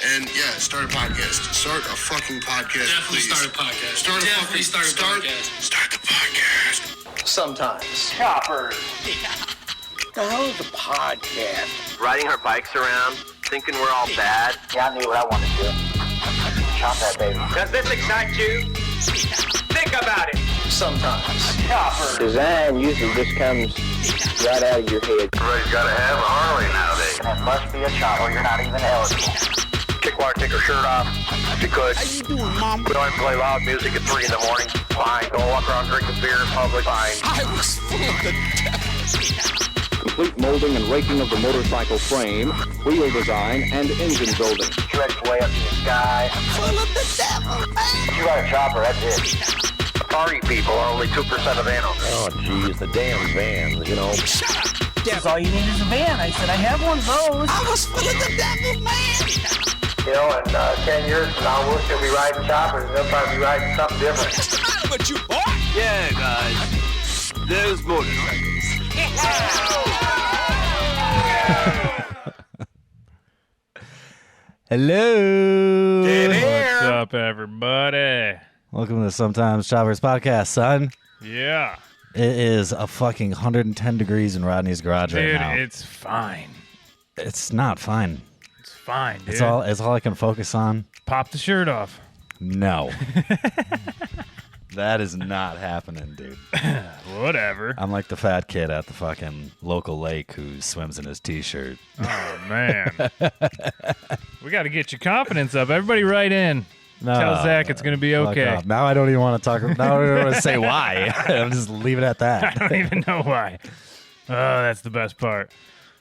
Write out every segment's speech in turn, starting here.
And yeah, start a podcast. Start a fucking podcast. Definitely please. start a podcast. Start a podcast. Start the podcast. Sometimes. Choppers. The hell is a podcast? Riding our bikes around, thinking we're all bad. Yeah, I knew what I wanted to do. Chop that baby. Does this excite you? Think about it. Sometimes. Choppers. Design usually just comes right out of your head. Everybody's got to have a Harley nowadays. And it must be a chopper, or you're not even eligible. Kickwater, take her shirt off if you could. How you doing, Mom? We don't even play loud music at 3 in the morning. Fine. Don't walk around drinking beer in public. Fine. I was full of the devil. Complete molding and raking of the motorcycle frame, wheel design, and engine building. Stretched way up in the sky. Full of the devil, man. You got a chopper, that's it. Party people are only 2% of animals. Oh, geez, the damn vans, you know. Shut up, That's devil. all you need is a van. I said, I have one of those. I was full of the devil, man. You know, in 10 years from now, we'll still be riding choppers, and they'll probably be riding something different. What's the matter with you, boy? Yeah, guys. There's motorcycles. Hello. What's up, everybody? Welcome to the Sometimes Choppers podcast, son. Yeah. It is a fucking 110 degrees in Rodney's garage Dude, right now. it's fine. It's not fine. It's fine, dude. It's all I can focus on. Pop the shirt off. No. That is not happening, dude. Whatever. I'm like the fat kid at the fucking local lake who swims in his t-shirt. Oh, man. We got to get your confidence up. Everybody write in. No, Tell Zach it's going to be fuck okay. off. Now I don't even want to talk. Now I don't even want to say why. I'm just leave it at I that. don't even know why. Oh, that's the best part.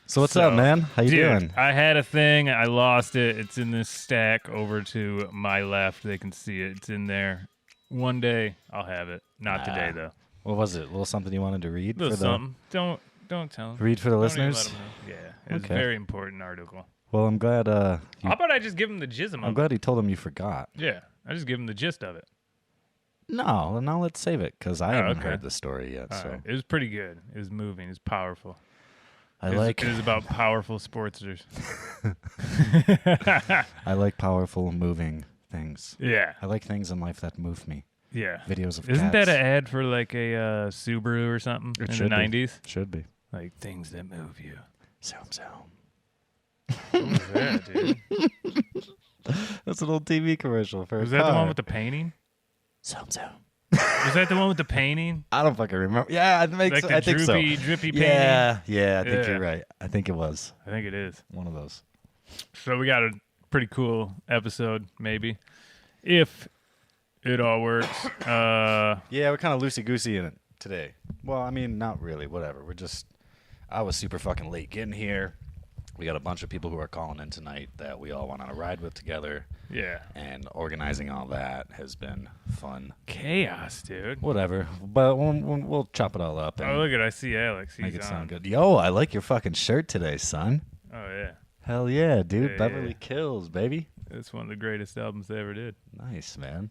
So what's up, man? How you Dude, doing? I had a thing. I lost it. It's in this stack over to my left. They can see it. It's in there. One day I'll have it. Not today, though. What was it? A little something you wanted to read? Little for something. Don't tell them. Read for the Don't even listeners? let 'em know. Yeah, it was Okay. a very important article. Well, I'm glad. How about I just give him the gist? I'm glad he told him you forgot. Yeah, I just give him the gist of it. No, now let's save it because I haven't okay. heard the story yet. All So right. It was pretty good. It was moving. It was powerful. I It like was about powerful sportsters. I like powerful moving things. Yeah, I like things in life that move me. yeah. Videos of Isn't cats. that an ad for like a Subaru or something It in should the be. 90s? Should be. Like things that move you. Zoom, zoom. What was that, dude? That's an old TV commercial for. Was a that the car. one with the painting? Zoom, zoom. Was that the one with the painting? I don't fucking remember. Yeah, I think Like so. the I think so. drippy painting? Yeah, I think Yeah. you're right. I think it was I think it is. one of those. So we got a pretty cool episode, maybe, if it all works. Yeah, we're kind of loosey goosey in it today. Well, I mean, not really. Whatever. I was super fucking late getting here. We got a bunch of people who are calling in tonight that we all went on a ride with together, Yeah. and organizing all that has been fun. Chaos, dude. Whatever, but we'll chop it all up and Oh, look at I see Alex. He's make it on. sound good. Yo, I like your fucking shirt today, son. Oh, yeah. Hell yeah, dude. Yeah, Beverly yeah. Kills, baby. It's one of the greatest albums they ever did. Nice, man.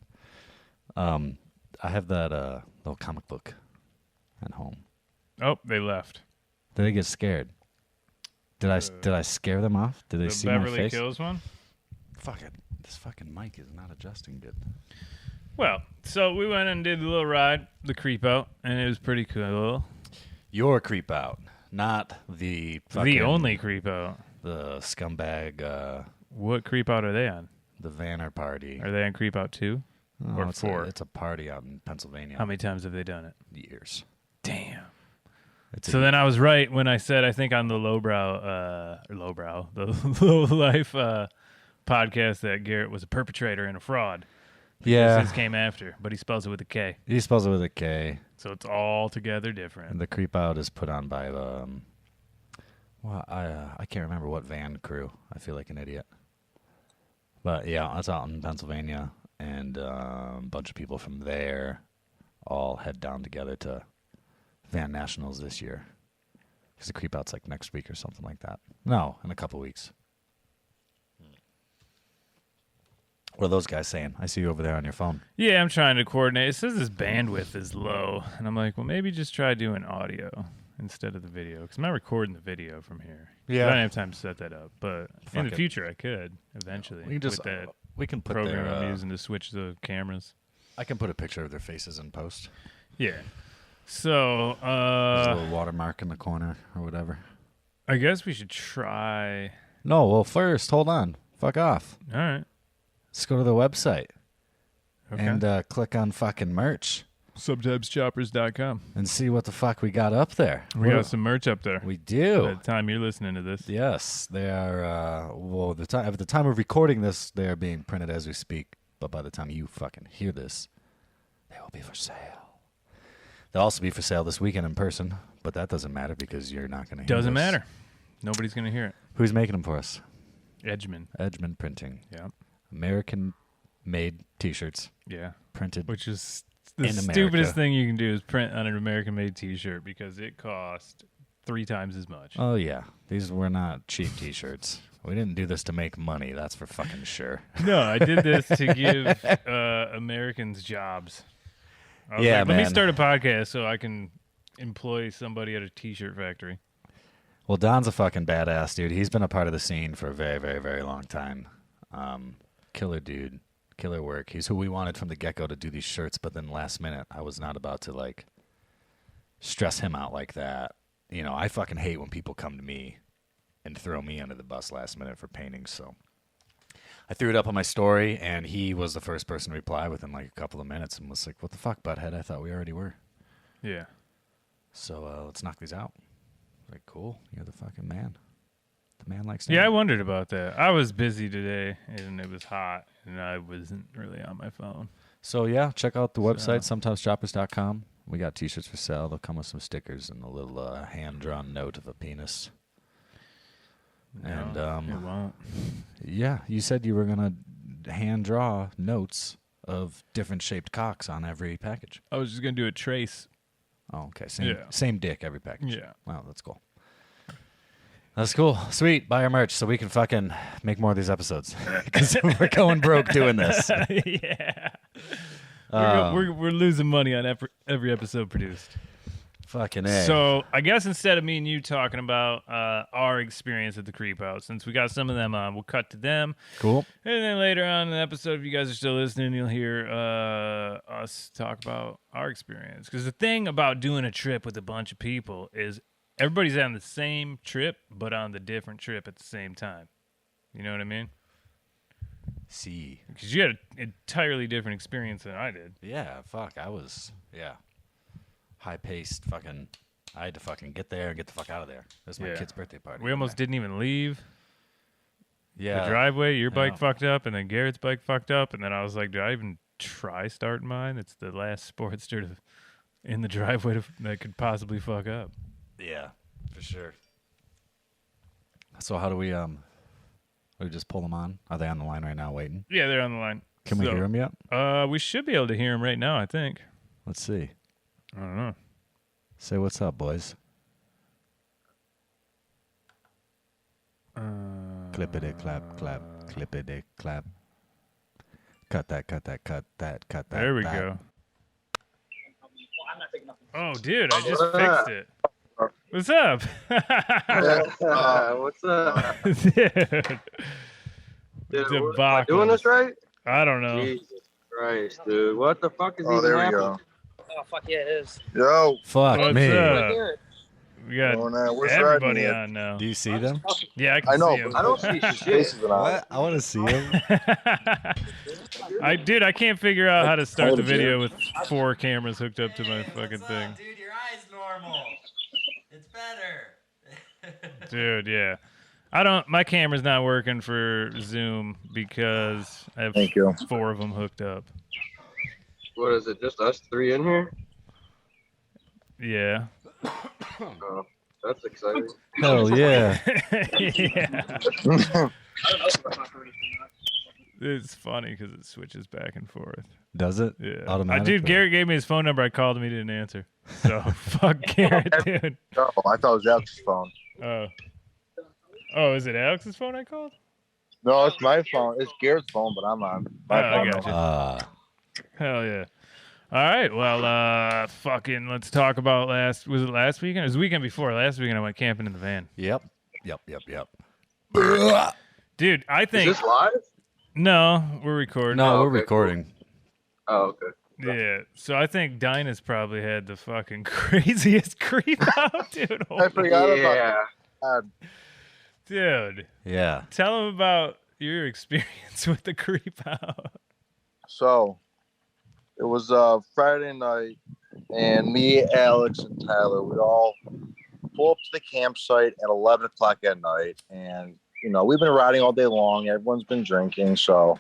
I have that little comic book at home. Oh, they left. Did they get scared? Did I scare them off? Did they The see my Beverly face? Kills one? Fuck it. This fucking mic is not adjusting good. Well, so we went and did a little ride, the Kreepout, and it was pretty cool. Your creep out, not the fucking, The only Kreepout. the scumbag, What Kreepout are they on? the Vanner party. Are they on Kreepout 2? Oh, or it's 4? It's a party out in Pennsylvania. How many times have they done it? years? Damn. It's So then I was right when I said, I think on the the Low Life podcast, that Garrett was a perpetrator and a fraud. yeah, This came after, but he spells it with a K. he spells it with a K. So it's all together different. And the creep out is put on by the. Well, I can't remember what van crew. I feel like an idiot. But yeah, it's out in Pennsylvania, and a bunch of people from there all head down together to Van Nationals this year. Because the creep out's like next week or something like that. No, in a couple weeks. What are those guys saying? I see you over there on your phone. Yeah, I'm trying to coordinate. It says his bandwidth is low. And I'm like, well, maybe just try doing audio. instead of the video because I'm not recording the video from here. Yeah. I don't have time to set that up, but in the it. future I could eventually. We can just with that we can put program their, I'm using to switch the cameras. I can put a picture of their faces in post. Yeah. So There's a little watermark in the corner or whatever. I guess we should try. No, well, first, hold on. Fuck off. All right. Let's go to the website Okay. and click on fucking merch Sometimeschopers.com. and see what the fuck we got up there. We got some merch up there. We do. By the time you're listening to this. Yes, they are. At the time of recording this, they are being printed as we speak. But by the time you fucking hear this, they will be for sale. They'll also be for sale this weekend in person, but that doesn't matter because you're not going to hear Doesn't this. matter. Nobody's going to hear it. Who's making them for us? Edgeman. Edgeman Printing. Yeah. American-made T-shirts Yeah. printed. Which is the In America. stupidest thing you can do is print on an American-made T-shirt because it costs 3 times as much. Oh yeah, these were not cheap T-shirts. We didn't do this to make money. That's for fucking sure. No, I did this to give Americans jobs. I was Yeah, like, let me man. start a podcast so I can employ somebody at a T-shirt factory. Well, Don's a fucking badass, dude. He's been a part of the scene for a very, very, very long time. Killer dude. Killer work. He's who we wanted from the get-go to do these shirts, but then last minute, I was not about to, like, stress him out like that. You know, I fucking hate when people come to me and throw me under the bus last minute for painting, so I threw it up on my story, and he was the first person to reply within, like, a couple of minutes and was like, what the fuck, butthead? I thought we already were. Yeah. So let's knock these out. Like, cool. You're the fucking man. The man likes Yeah, I names. wondered about that. I was busy today, and it was hot, and I wasn't really on my phone. So, yeah, check out the website, sometimeschoppers.com. We got T-shirts for sale. They'll come with some stickers and a little hand-drawn note of a penis. And, it won't. yeah, you said you were going to hand-draw notes of different shaped cocks on every package. I was just going to do a trace. Oh, okay. Yeah. Same dick every package. Yeah. Wow, that's cool. That's cool. Sweet. Buy our merch so we can fucking make more of these episodes. Because we're going broke doing this. Yeah. We're losing money on every episode produced. Fucking A. So I guess instead of me and you talking about our experience at the Kreepout, since we got some of them on, we'll cut to them. Cool. And then later on in the episode, if you guys are still listening, you'll hear us talk about our experience. Because the thing about doing a trip with a bunch of people is everybody's on the same trip, but on the different trip at the same time. You know what I mean? See. Because you had an entirely different experience than I did. Yeah, fuck. I was, high-paced fucking. I had to fucking get there and get the fuck out of there. It was my Yeah. kid's birthday party. We almost didn't even leave Yeah. the driveway. Your bike No. fucked up, and then Garrett's bike fucked up, and then I was like, do I even try starting mine? It's the last Sportster in the driveway that could possibly fuck up. Yeah, for sure. So how do we just pull them on? Are they on the line right now waiting? Yeah, they're on the line. Can we hear them yet? We should be able to hear them right now, I think. Let's see. I don't know. Say what's up, boys. Clippity clap, clap, clippity clap. Cut that, cut that, cut that, cut that. There we that. go. Oh, dude, I just fixed it. What's up? What's up? Dude. Dude, am I Debacle. doing this right? I don't know. Jesus Christ, dude. What the fuck is even there we happening? go. Oh, fuck yeah, it is. Yo, Fuck What's me. up? We got going on? Where's everybody Rodney at? on now. Do you see them? Yeah, I can I know, see him. but I don't see shit. Faces and all. What? I want to see them. I can't figure out how to start the video with 4 cameras hooked up to my fucking thing. Dude, your eye's normal. It's better. Dude, yeah. My camera's not working for Zoom because I have Thank you. 4 of them hooked up. What is it? Just us 3 in here? Yeah. Oh, that's exciting. Hell yeah. Yeah. It's funny because it switches back and forth. Does it? Yeah. Automatically? Dude, Garrett gave me his phone number. I called him. He didn't answer. So, fuck Garrett, dude. Oh, I thought it was Alex's phone. Oh, is it Alex's phone I called? No, it's my phone. It's Garrett's phone, but I'm on. Oh, I got you. Ah. Hell yeah. All right. Well, fucking, let's talk about was it last weekend? It was the weekend before. Last weekend I went camping in the van. Yep. Dude, I think. Is this live? No, we're recording. No, we're okay, recording. Oh, okay. Yeah. So I think Dynis probably had the fucking craziest creep out, dude. I forgot about that. Dude. Yeah. Tell him about your experience with the creep out. So, it was Friday night, and me, Alex, and Tyler, we all pull up to the campsite at 11 o'clock at night. And, we've been riding all day long. Everyone's been drinking. So,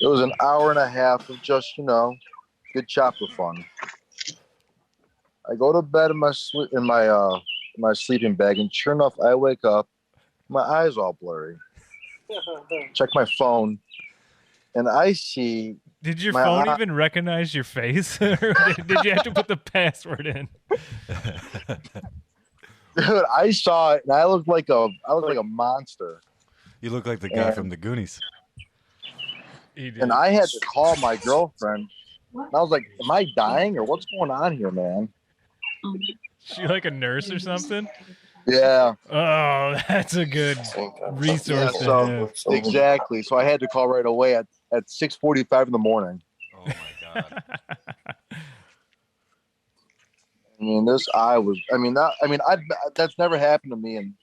it was an hour and a half of just, good chopper fun. I go to bed in my sleeping bag, and sure enough, I wake up, my eyes all blurry. Check my phone, and I see. Did your phone even recognize your face, or did you have to put the password in? Dude, I saw it, and I was like a monster. You look like the guy from the Goonies. He did. And I had to call my girlfriend. And I was like, "Am I dying, or what's going on here, man?" She like a nurse or something? Yeah. Oh, that's a good resource to have. Exactly. So I had to call right away at 6:45 in the morning. Oh my god. That's never happened to me, and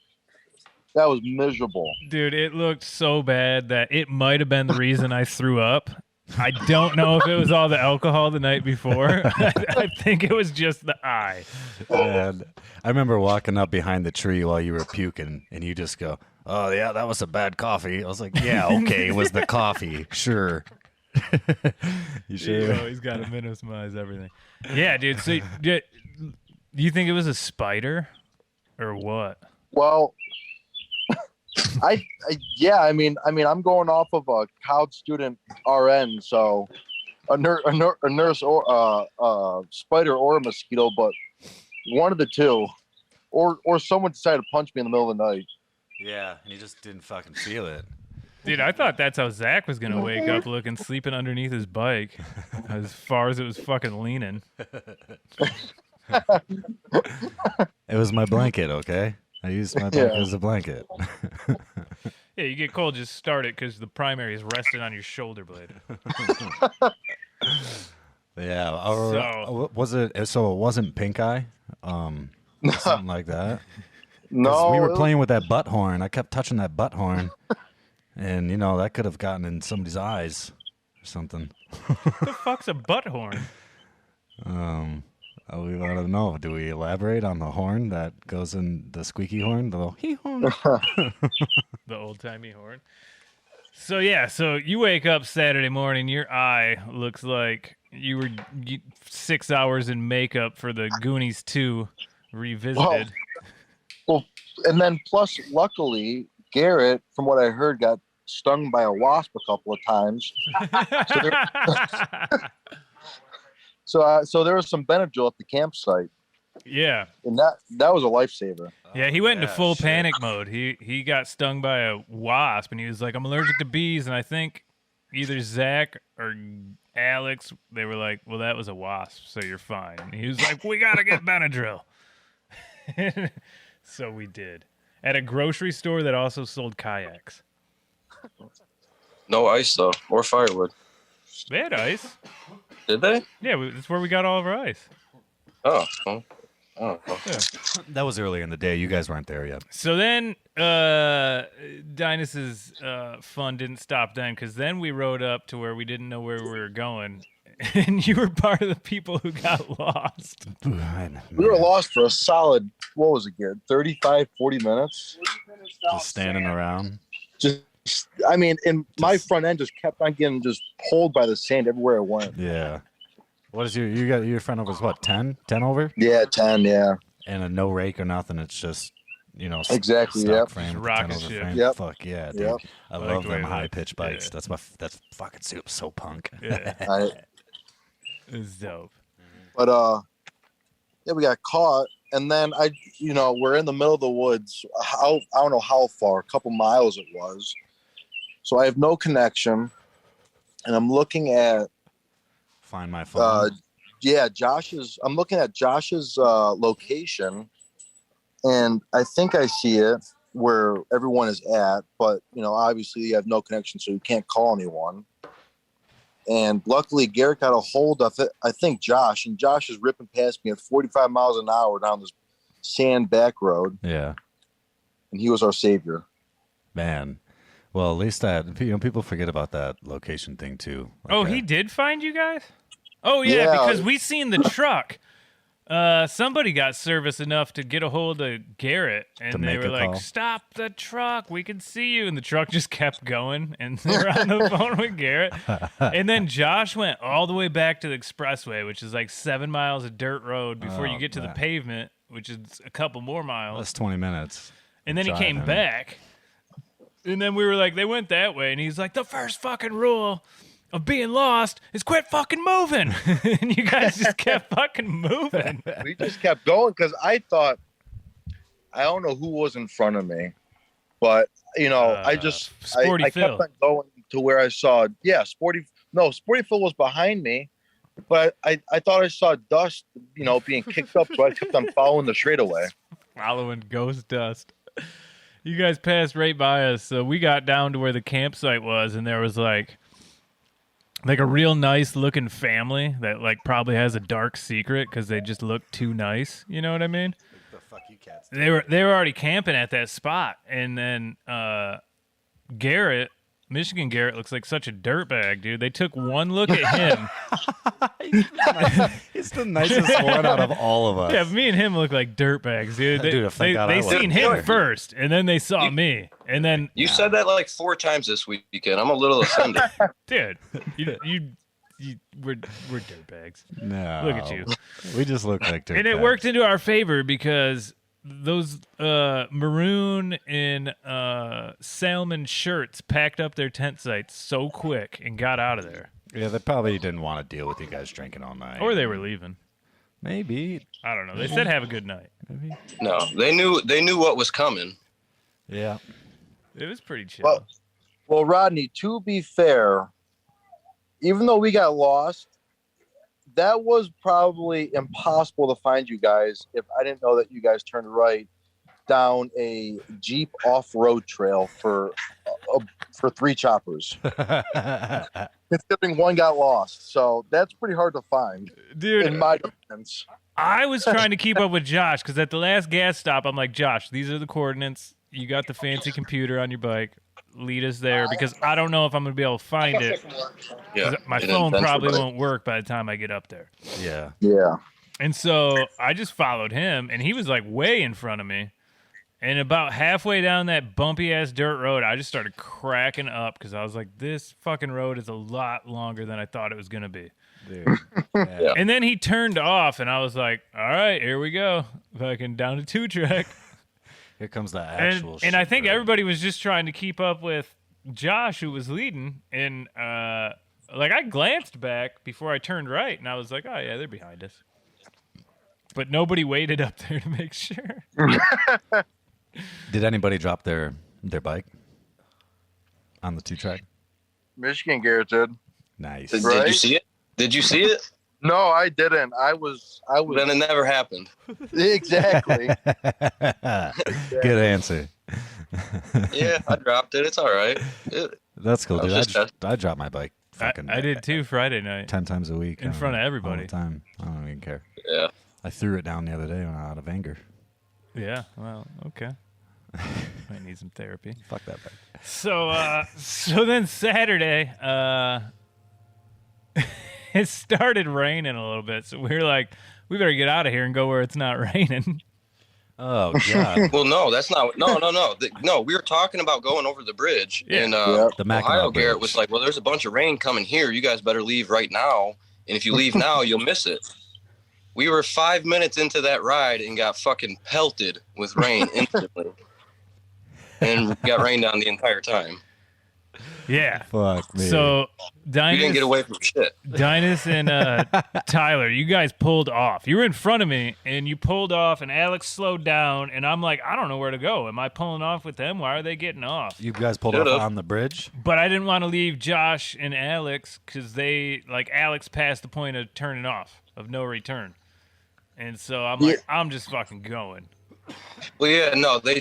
that was miserable. Dude, it looked so bad that it might have been the reason I threw up. I don't know if it was all the alcohol the night before. I think it was just the eye. And I remember walking up behind the tree while you were puking, and you just go, "Oh yeah, that was a bad coffee." I was like, "Yeah, okay, it was the coffee, sure." You sure? He's got to minimize everything. Yeah, dude. So, do you think it was a spider, or what? Well, I'm going off of a college student RN, so a nurse or spider or a mosquito, but one of the two, or someone decided to punch me in the middle of the night. Yeah, and you just didn't fucking feel it. Dude, I thought that's how Zach was gonna wake up, sleeping underneath his bike, as far as it was fucking leaning. It was my blanket, okay? I used my blanket as a blanket. Yeah, you get cold, just start it because the primary is resting on your shoulder blade. Yeah. Was it? So it wasn't pink eye, something like that. No, we were playing with that butt horn. I kept touching that butt horn, and that could have gotten in somebody's eyes or something. What the fuck's a butt horn? We want to know. Do we elaborate on the horn that goes in the squeaky horn, the little hee horn, the old timey horn? So you wake up Saturday morning, your eye looks like you were 6 hours in makeup for the Goonies 2 revisited. Well, and then plus, luckily, Garrett, from what I heard, got stung by a wasp a couple of times. So there was some Benadryl at the campsite. Yeah. And that was a lifesaver. Yeah, he went into full panic mode. He got stung by a wasp, and he was like, "I'm allergic to bees." And I think either Zach or Alex, they were like, "Well, that was a wasp, so you're fine." And he was like, "We got to get Benadryl." So we did. At a grocery store that also sold kayaks. No ice, though, or firewood. They had ice. Did they? Yeah, that's where we got all of our ice. Oh, well. Oh, well. Yeah. That was earlier in the day. You guys weren't there yet. So then Dynis's fun didn't stop then, because then we rode up to where we didn't know where we were going, and you were part of the people who got lost. We were lost for a solid, what was it, Garrett, 35, 40 minutes? Just standing around. And my front end just kept on getting just pulled by the sand everywhere I went. Yeah. What is your front over is what, 10? 10 over? Yeah, 10, yeah. And a no rake or nothing. It's just, exactly, stock frame with rocket 10 over ship. frame. Yep. Fuck yeah, dude. Yep. I like love the way them it high looks. pitch bikes. Yeah. That's fucking so punk. Yeah. It's dope. But we got caught, and then we're in the middle of the woods. I don't know how far, a couple miles it was. So I have no connection, and I'm looking at Find my phone. Yeah, I'm looking at Josh's location, and I think I see it where everyone is at, but obviously you have no connection, so you can't call anyone. And luckily Garrett got a hold of it, I think Josh, and Josh is ripping past me at 45 miles an hour down this sand back road. Yeah. And he was our savior. Man. Well, at least that, people forget about that location thing too. He did find you guys? Oh yeah, because we seen the truck. Somebody got service enough to get a hold of Garrett, and they were like, "Stop the truck! We can see you." And the truck just kept going, and they were on the phone with Garrett. And then Josh went all the way back to the expressway, which is like 7 miles of dirt road before you get to the pavement, which is a couple more miles. That's 20 minutes. And then he came back, and then we were like, "They went that way," and he's like, "The first fucking rule of being lost is quit fucking moving." And you guys just kept fucking moving. We just kept going because I thought, I don't know who was in front of me, but I kept on going to where I saw, Sporty Phil was behind me, but I thought I saw dust, being kicked up, so I kept on following the straightaway. Following ghost dust. You guys passed right by us, so we got down to where the campsite was, and there was like a real nice looking family that like probably has a dark secret because they just look too nice. You know what I mean? The fuck you cats. They were already camping at that spot, and then Michigan Garrett looks like such a dirtbag, dude. They took one look at him. He's the nicest one out of all of us. Yeah, me and him look like dirtbags, dude. They seen him first, and then they saw me, and then you said that like 4 times this weekend. I'm a little offended, dude. We're dirtbags. No, look at you. We just look like dirtbags, and it worked into our favor because those maroon and salmon shirts packed up their tent sites so quick and got out of there. Yeah, they probably didn't want to deal with you guys drinking all night. Or they were leaving. Maybe. I don't know. They said have a good night. Maybe. No, they knew what was coming. Yeah. It was pretty chill. Well, Rodney, to be fair, even though we got lost, that was probably impossible to find you guys if I didn't know that you guys turned right down a Jeep off-road trail for 3 choppers. Considering one got lost. So that's pretty hard to find, dude, in my defense. I was trying to keep up with Josh because at the last gas stop, I'm like, Josh, these are the coordinates. You got the fancy computer on your bike. Lead us there because I don't know if I'm going to be able to find it. Yeah, my phone probably won't work by the time I get up there. Yeah. Yeah. And so I just followed him, and he was like way in front of me. And about halfway down that bumpy ass dirt road, I just started cracking up because I was like, this fucking road is a lot longer than I thought it was going to be. Dude. Yeah. And then he turned off, and I was like, all right, here we go. Fucking down to 2-track. Here comes the actual shit. And I think everybody was just trying to keep up with Josh, who was leading. And like I glanced back before I turned right, and I was like, oh, yeah, they're behind us. But nobody waited up there to make sure. Did anybody drop their bike on the 2-track? Michigan Garrett did. Nice. Did you see it? Did you see it? No, I didn't. I was. Then it never happened. Exactly. Good answer. Yeah, I dropped it. It's all right. That's cool, dude. I dropped my bike. I did too Friday night. 10 times a week. In front of everybody. All the time. I don't even care. Yeah. I threw it down the other day out of anger. Yeah, well, okay. Might need some therapy. Fuck that bike. So then Saturday, it started raining a little bit, so we were like, we better get out of here and go where it's not raining. Oh, God. Well, no, that's not. No. No, we were talking about going over the bridge, and the Ohio Garrett was like, well, there's a bunch of rain coming here. You guys better leave right now, and if you leave now, you'll miss it. We were 5 minutes into that ride and got fucking pelted with rain instantly. And got rained on the entire time. Yeah. Fuck me. So, Dynis, you didn't get away from shit. Dynis and Tyler, you guys pulled off. You were in front of me, and you pulled off, and Alex slowed down, and I'm like, I don't know where to go. Am I pulling off with them? Why are they getting off? You guys pulled off on the bridge? But I didn't want to leave Josh and Alex because Alex passed the point of turning off. of no return. And so I'm like, I'm just fucking going. Well, yeah, no, they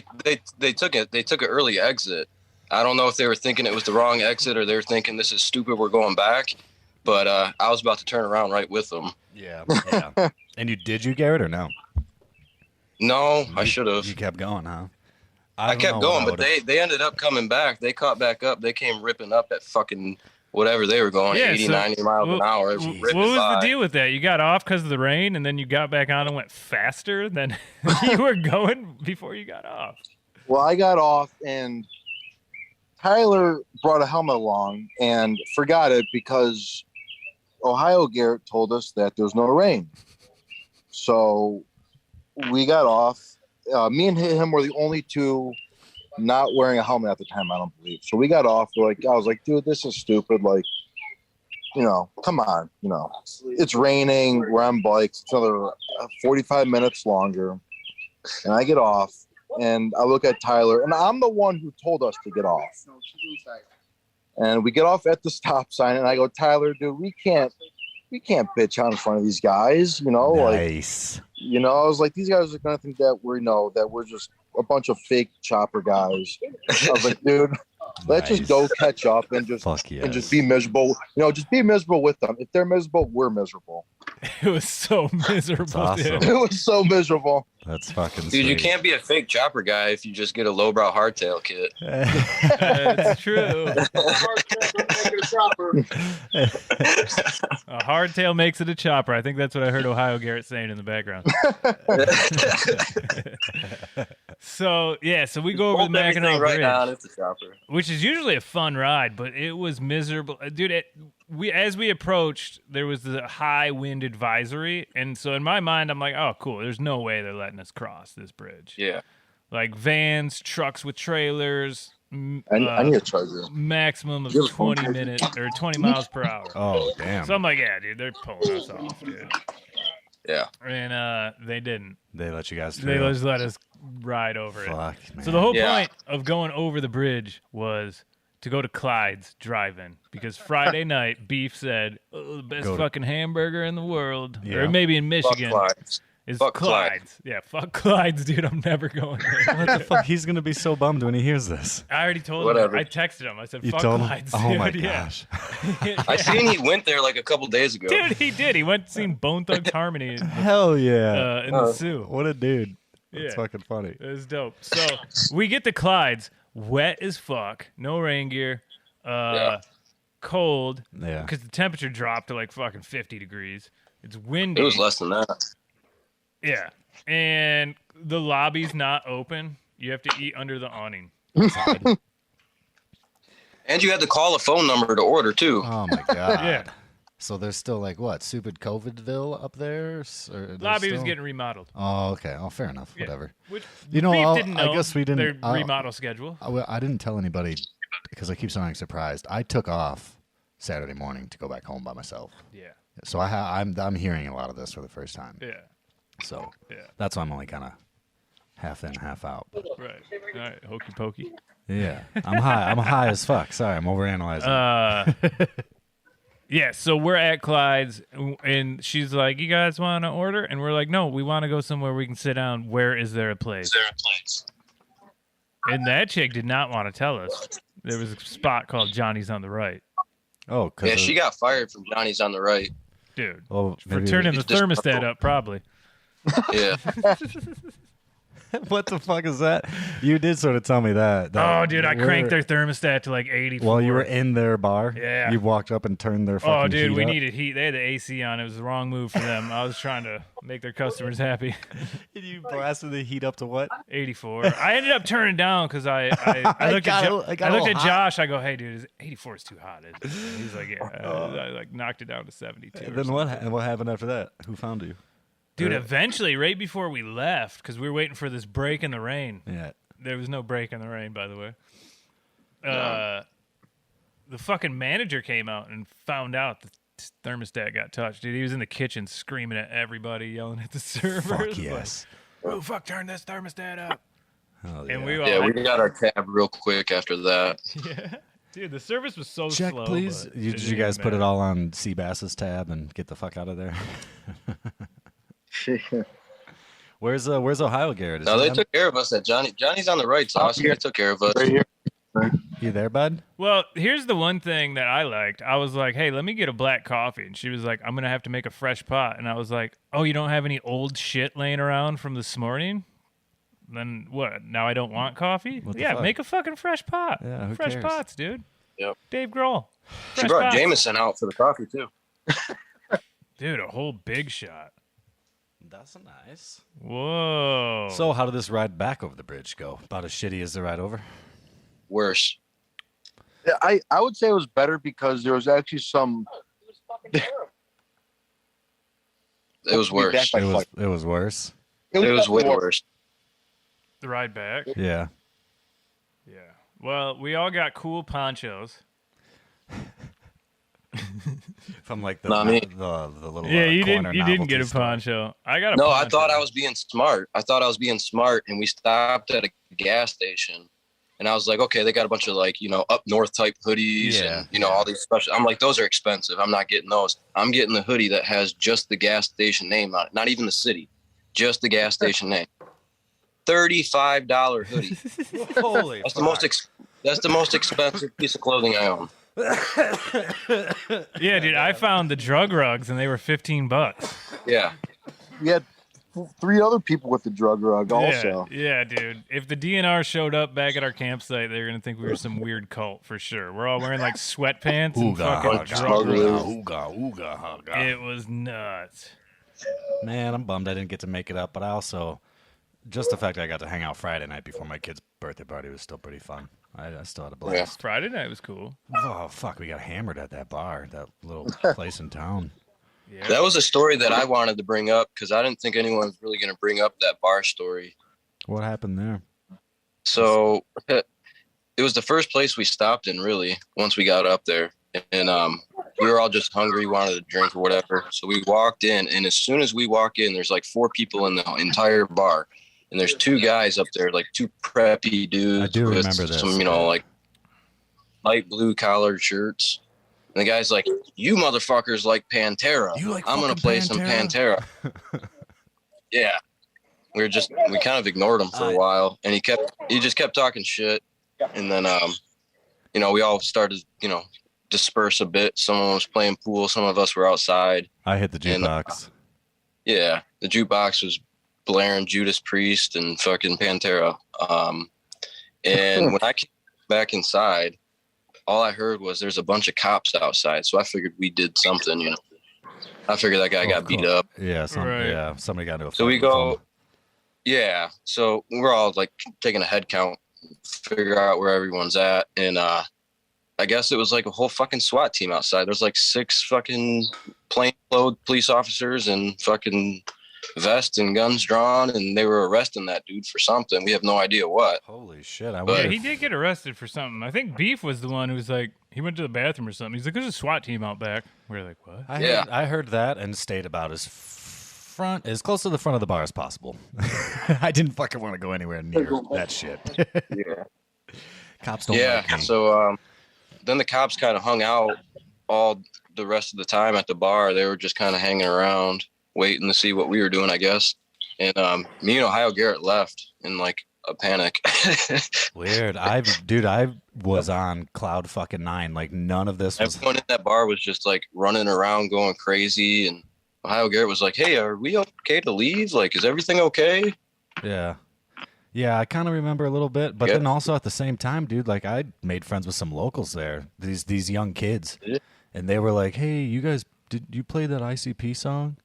took it. They took an early exit. I don't know if they were thinking it was the wrong exit or they were thinking this is stupid, we're going back. But I was about to turn around right with them. Yeah. And did you, Garrett, or no? No, I should have. You kept going, huh? I kept going, but they ended up coming back. They caught back up. They came ripping up at fucking whatever they were going, 80, 90 miles an hour. What was the deal with that? You got off because of the rain, and then you got back on and went faster than you were going before you got off. Well, I got off, and Tyler brought a helmet along and forgot it because Ohio Garrett told us that there's no rain. So we got off. Me and him were the only two not wearing a helmet at the time, I don't believe. So we got off. I was like, dude, this is stupid. Like, come on. It's raining. We're on bikes. It's another 45 minutes longer. And I get off, and I look at Tyler, and I'm the one who told us to get off. And we get off at the stop sign, and I go, Tyler, dude, we can't bitch out in front of these guys, Nice. I was like, these guys are gonna think that we're just a bunch of fake chopper guys. I was like, dude, let's just go catch up and just be miserable. Just be miserable with them. If they're miserable, we're miserable. It was so miserable. Awesome. Dude. It was so miserable. That's fucking Dude, sweet. you can't be a fake chopper guy if you just get a lowbrow hardtail kit. That's true. A hardtail makes it a chopper. I think that's what I heard Ohio Garrett saying in the background. So we go over the Mackinac Bridge, Right it's a chopper. which is usually a fun ride, but it was miserable, dude. As we approached, there was the high wind advisory, and so in my mind, I'm like, oh, cool. There's no way they're letting us cross this bridge. Yeah, like vans, trucks with trailers. I need a charger. Maximum of 20 minutes or 20 miles per hour. Oh, damn. So I'm like, yeah, dude, they're pulling us off, dude. Yeah. And they didn't. They let you guys They through. just let us ride over it. Fuck, man. So the whole point of going over the bridge was to go to Clyde's drive-in because Friday night Beef said, the best fucking hamburger in the world, or maybe in Michigan. Is fuck Clyde's. Yeah, fuck Clyde's, dude. I'm never going there. What the fuck? He's going to be so bummed when he hears this. I already told Whatever. him. I texted him. I said, You fuck told him? Clyde's. Oh, dude. my Yeah. gosh. I seen he went there like a couple days ago. Dude, he did. He went to see Bone Thugs Harmony Hell yeah. in the Sioux. What a dude. That's Yeah. fucking funny. It was dope. So we get to Clyde's, wet as fuck, no rain gear, cold, Yeah. because the temperature dropped to like fucking 50 degrees. It's windy. It was less than that. Yeah. And the lobby's not open. You have to eat under the awning. And you had to call a phone number to order too. Oh, my God. Yeah. So there's still like what? Stupid COVIDville up there? Lobby was getting remodeled. Oh, okay. Oh, fair enough. Yeah. Whatever. Which You know, Beef I'll- didn't I know guess we didn't- their remodel schedule. I didn't tell anybody because I keep sounding surprised. I took off Saturday morning to go back home by myself. Yeah. So I'm hearing a lot of this for the first time. Yeah. So Yeah. that's why I'm only kind of half in, half out. Right. All right. Hokey pokey. Yeah. I'm high as fuck. Sorry, I'm overanalyzing. Yeah, so we're at Clyde's, and she's like, you guys want to order? And we're like, no, we want to go somewhere we can sit down. Where is there a place? And that chick did not want to tell us. There was a spot called Johnny's on the right. Oh, cause Yeah, she got fired from Johnny's on the right. Dude, well, for maybe- turning the It's just- thermostat up, probably. Yeah. What the fuck is that? You did sort of tell me that. Oh, dude, I cranked their thermostat to like 84. While you were in their bar? Yeah. You walked up and turned their fucking Oh, dude, heat we up? needed heat. They had the AC on. It was the wrong move for them. I was trying to make their customers happy. You blasted the heat up to what? 84. I ended up turning down because I looked got at it- I got I a looked little at hot. Josh. I go, hey, dude, 84 is too hot. He's like, yeah. I like knocked it down to 72. or Then something. what happened after that? Who found you? Dude, eventually, right before we left, because we were waiting for this break in the rain. Yeah. There was no break in the rain, by the way. The fucking manager came out and found out the thermostat got touched. Dude, he was in the kitchen screaming at everybody, yelling at the servers. Fuck yes. Like, oh, fuck, turn this thermostat up. Hell And yeah. we were Yeah, all we got our tab real quick after that. yeah. Dude, the service was so Check, slow. please. but Did it you didn't guys put it matter. all on Seabass's tab and get the fuck out of there? Where's Ohio Garrett? Is No, he they on- took care of us at Johnny. Johnny's on the right, Sauce. They took care of us. Right here. You there, bud? Well, here's the one thing that I liked. I was like, hey, let me get a black coffee. And she was like, I'm going to have to make a fresh pot. And I was like, oh, you don't have any old shit laying around from this morning? Then what? Now I don't want coffee? What the Yeah, fuck? make a fucking fresh pot. Yeah, who fresh cares? pots, dude. Yep. Dave Grohl. She Fresh brought pots. Jameson out for the coffee too. Dude, a whole big shot. That's nice. Whoa. So, how did this ride back over the bridge go? About as shitty as the ride over? Worse. Yeah, I would say it was better because there was actually some. It was worse. It was worse. It was way more- worse. The ride back? Yeah. Yeah. Well, we all got cool ponchos. From like the Not me. the little Yeah, you corner didn't get a novelty store. poncho. I got a No, poncho. I thought I was being smart. And we stopped at a gas station. And I was like, okay, they got a bunch of like, up north type hoodies and, all these special. I'm like, those are expensive. I'm not getting those. I'm getting the hoodie that has just the gas station name on it. Not even the city, just the gas station name. $35 hoodie. Holy That's the most expensive piece of clothing I own. Yeah, dude, I found the drug rugs and they were $15. Yeah. We had 3 other people with the drug rug also. Yeah, dude. If the DNR showed up back at our campsite, they're gonna think we were some weird cult for sure. We're all wearing like sweatpants and fucking drug rugs. It was nuts. Man, I'm bummed I didn't get to make it up, but I also just the fact that I got to hang out Friday night before my kid's birthday party was still pretty fun. I still had a blast. Friday night was cool. Oh fuck, we got hammered at that bar, that little place in town. Yeah. That was a story that I wanted to bring up because I didn't think anyone was really going to bring up that bar story. What happened there? So it was the first place we stopped in, really, once we got up there. And we were all just hungry, wanted a drink or whatever. So we walked in, and as soon as we walk in, there's like 4 people in the entire bar. And there's 2 guys up there, like 2 preppy dudes. I do with remember this. some, like light blue collared shirts. And the guy's like, you motherfuckers like Pantera. I'm going to play some Pantera. Yeah. We kind of ignored him for a while. And he just kept talking shit. And then, we all started, disperse a bit. Someone was playing pool. Some of us were outside. I hit the jukebox. Yeah. The jukebox was blaring Judas Priest and fucking Pantera. And when I came back inside, all I heard was there's a bunch of cops outside. So I figured we did something, I figured that guy got beat up. Yeah, somebody got into a fight. So we with go, him. yeah. So we're all like taking a head count, figure out where everyone's at. And I guess it was like a whole fucking SWAT team outside. There's like 6 fucking plainclothes police officers and fucking vests and guns drawn, and they were arresting that dude for something. We have no idea what. Holy shit! Yeah, he did get arrested for something. I think Beef was the one who was like, he went to the bathroom or something. He's like, there's a SWAT team out back. We're like, what? I heard that and stayed about as close to the front of the bar as possible. I didn't fucking want to go anywhere near that shit. Yeah. Cops don't like me. So then the cops kind of hung out all the rest of the time at the bar. They were just kind of hanging around, waiting to see what we were doing, I guess. And me and Ohio Garrett left in like a panic. Weird. I was on cloud fucking 9. Like none of this was. Everyone in that bar was just like running around, going crazy. And Ohio Garrett was like, "Hey, are we okay to leave? Like, is everything okay?" Yeah. Yeah, I kind of remember a little bit, but then also at the same time, dude, like I made friends with some locals there, these young kids, and they were like, "Hey, you guys, did you play that ICP song?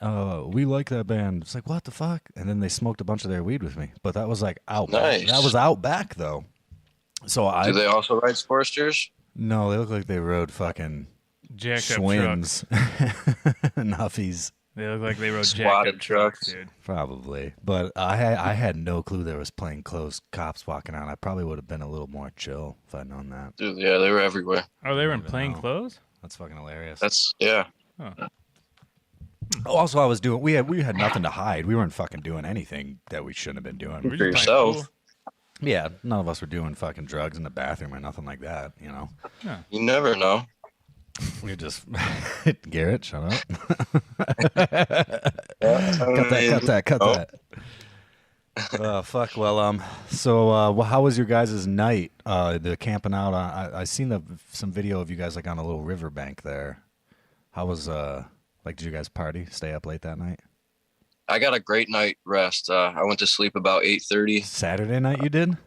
We like that band." It's like, what the fuck? And then they smoked a bunch of their weed with me, but that was like out. Nice. That was out back though. So Do they also ride Sportsters? No, they look like they rode fucking jacked up Schwinn's and Huffies. They look like they rode Swat jacked up trucks, dude. Probably, but I had no clue there was plainclothes cops walking out. I probably would have been a little more chill if I'd known that. Dude, yeah, they were everywhere. Oh, they were in plain clothes? That's fucking hilarious. Yeah. Oh. Also, we had nothing to hide. We weren't fucking doing anything that we shouldn't have been doing. For yourself. Yeah, none of us were doing fucking drugs in the bathroom or nothing like that, you know. Yeah. You never know. We just Garrett, shut up. Cut that. Oh fuck. Well, so how was your guys' night? The camping out. I seen some video of you guys like on a little riverbank there. How was did you guys party? Stay up late that night? I got a great night rest. I went to sleep about 8:30. Saturday night you did?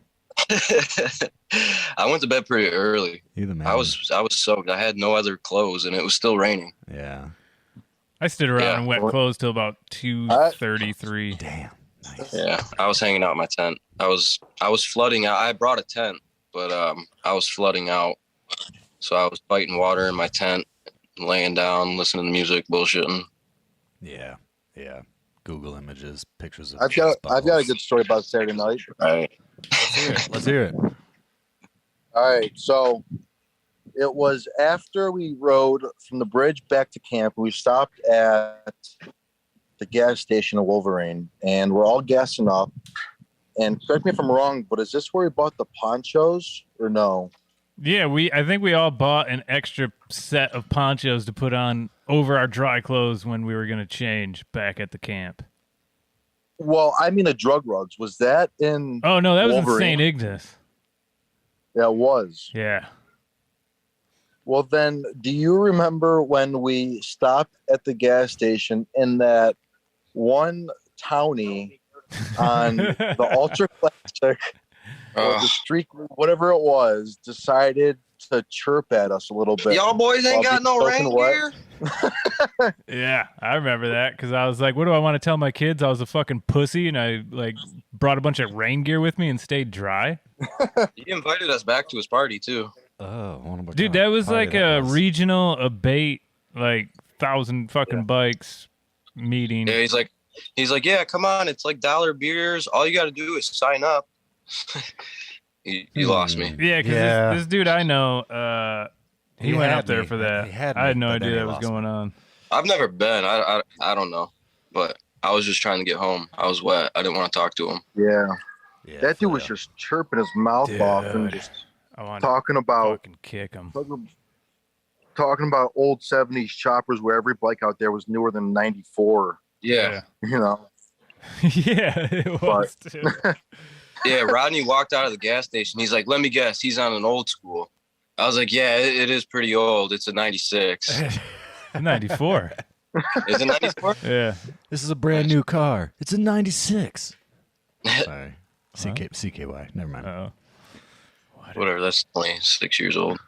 I went to bed pretty early. You the man. I was soaked. I had no other clothes, and it was still raining. Yeah. I stood around in wet clothes till about 2:33. Damn. Nice. Yeah, I was hanging out in my tent. I was flooding out. I brought a tent, but I was flooding out, so I was fighting water in my tent, laying down, listening to music, bullshitting. Yeah. Google images, pictures of. I've got a good story about Saturday night. All right. Let's hear it. All right, so it was after we rode from the bridge back to camp. We stopped at the gas station in Wolverine, and we're all gassing up. And correct me if I'm wrong, but is this where we bought the ponchos or no? Yeah, I think we all bought an extra set of ponchos to put on over our dry clothes when we were going to change back at the camp. Well, I mean the drug rugs. Was that in Oh, no, that was in Wolverine? St. Ignace. Yeah, it was. Yeah. Well, then, do you remember when we stopped at the gas station in that one townie on the Ultra Classic or the Streak, whatever it was, decided to chirp at us a little bit? Y'all boys ain't got no rain gear? Yeah, I remember that because I was like, what do I want to tell my kids? I was a fucking pussy and I brought a bunch of rain gear with me and stayed dry. He invited us back to his party too. Oh, dude, that was like a regional abate, 1,000 fucking bikes meeting. Yeah, he's like, yeah, come on, it's like $1 beers. All you got to do is sign up. You lost me. Yeah, because this dude I know, he went up there for that. I had no idea that was going on. I've never been. I don't know, but I was just trying to get home. I was wet. I didn't want to talk to him. Yeah, that dude was just chirping his mouth off and just talking about fucking kick him. Talking about old 70s choppers where every bike out there was newer than 94. Yeah. You know. Yeah, it was too. Yeah, Rodney walked out of the gas station. He's like, let me guess, he's on an old school. I was like, yeah, it is pretty old. It's a 96. 94. Is it 94? Yeah. This is a brand new car. It's a 96. Sorry. CKY. Never mind. Uh-oh. Whatever, that's 26 years old.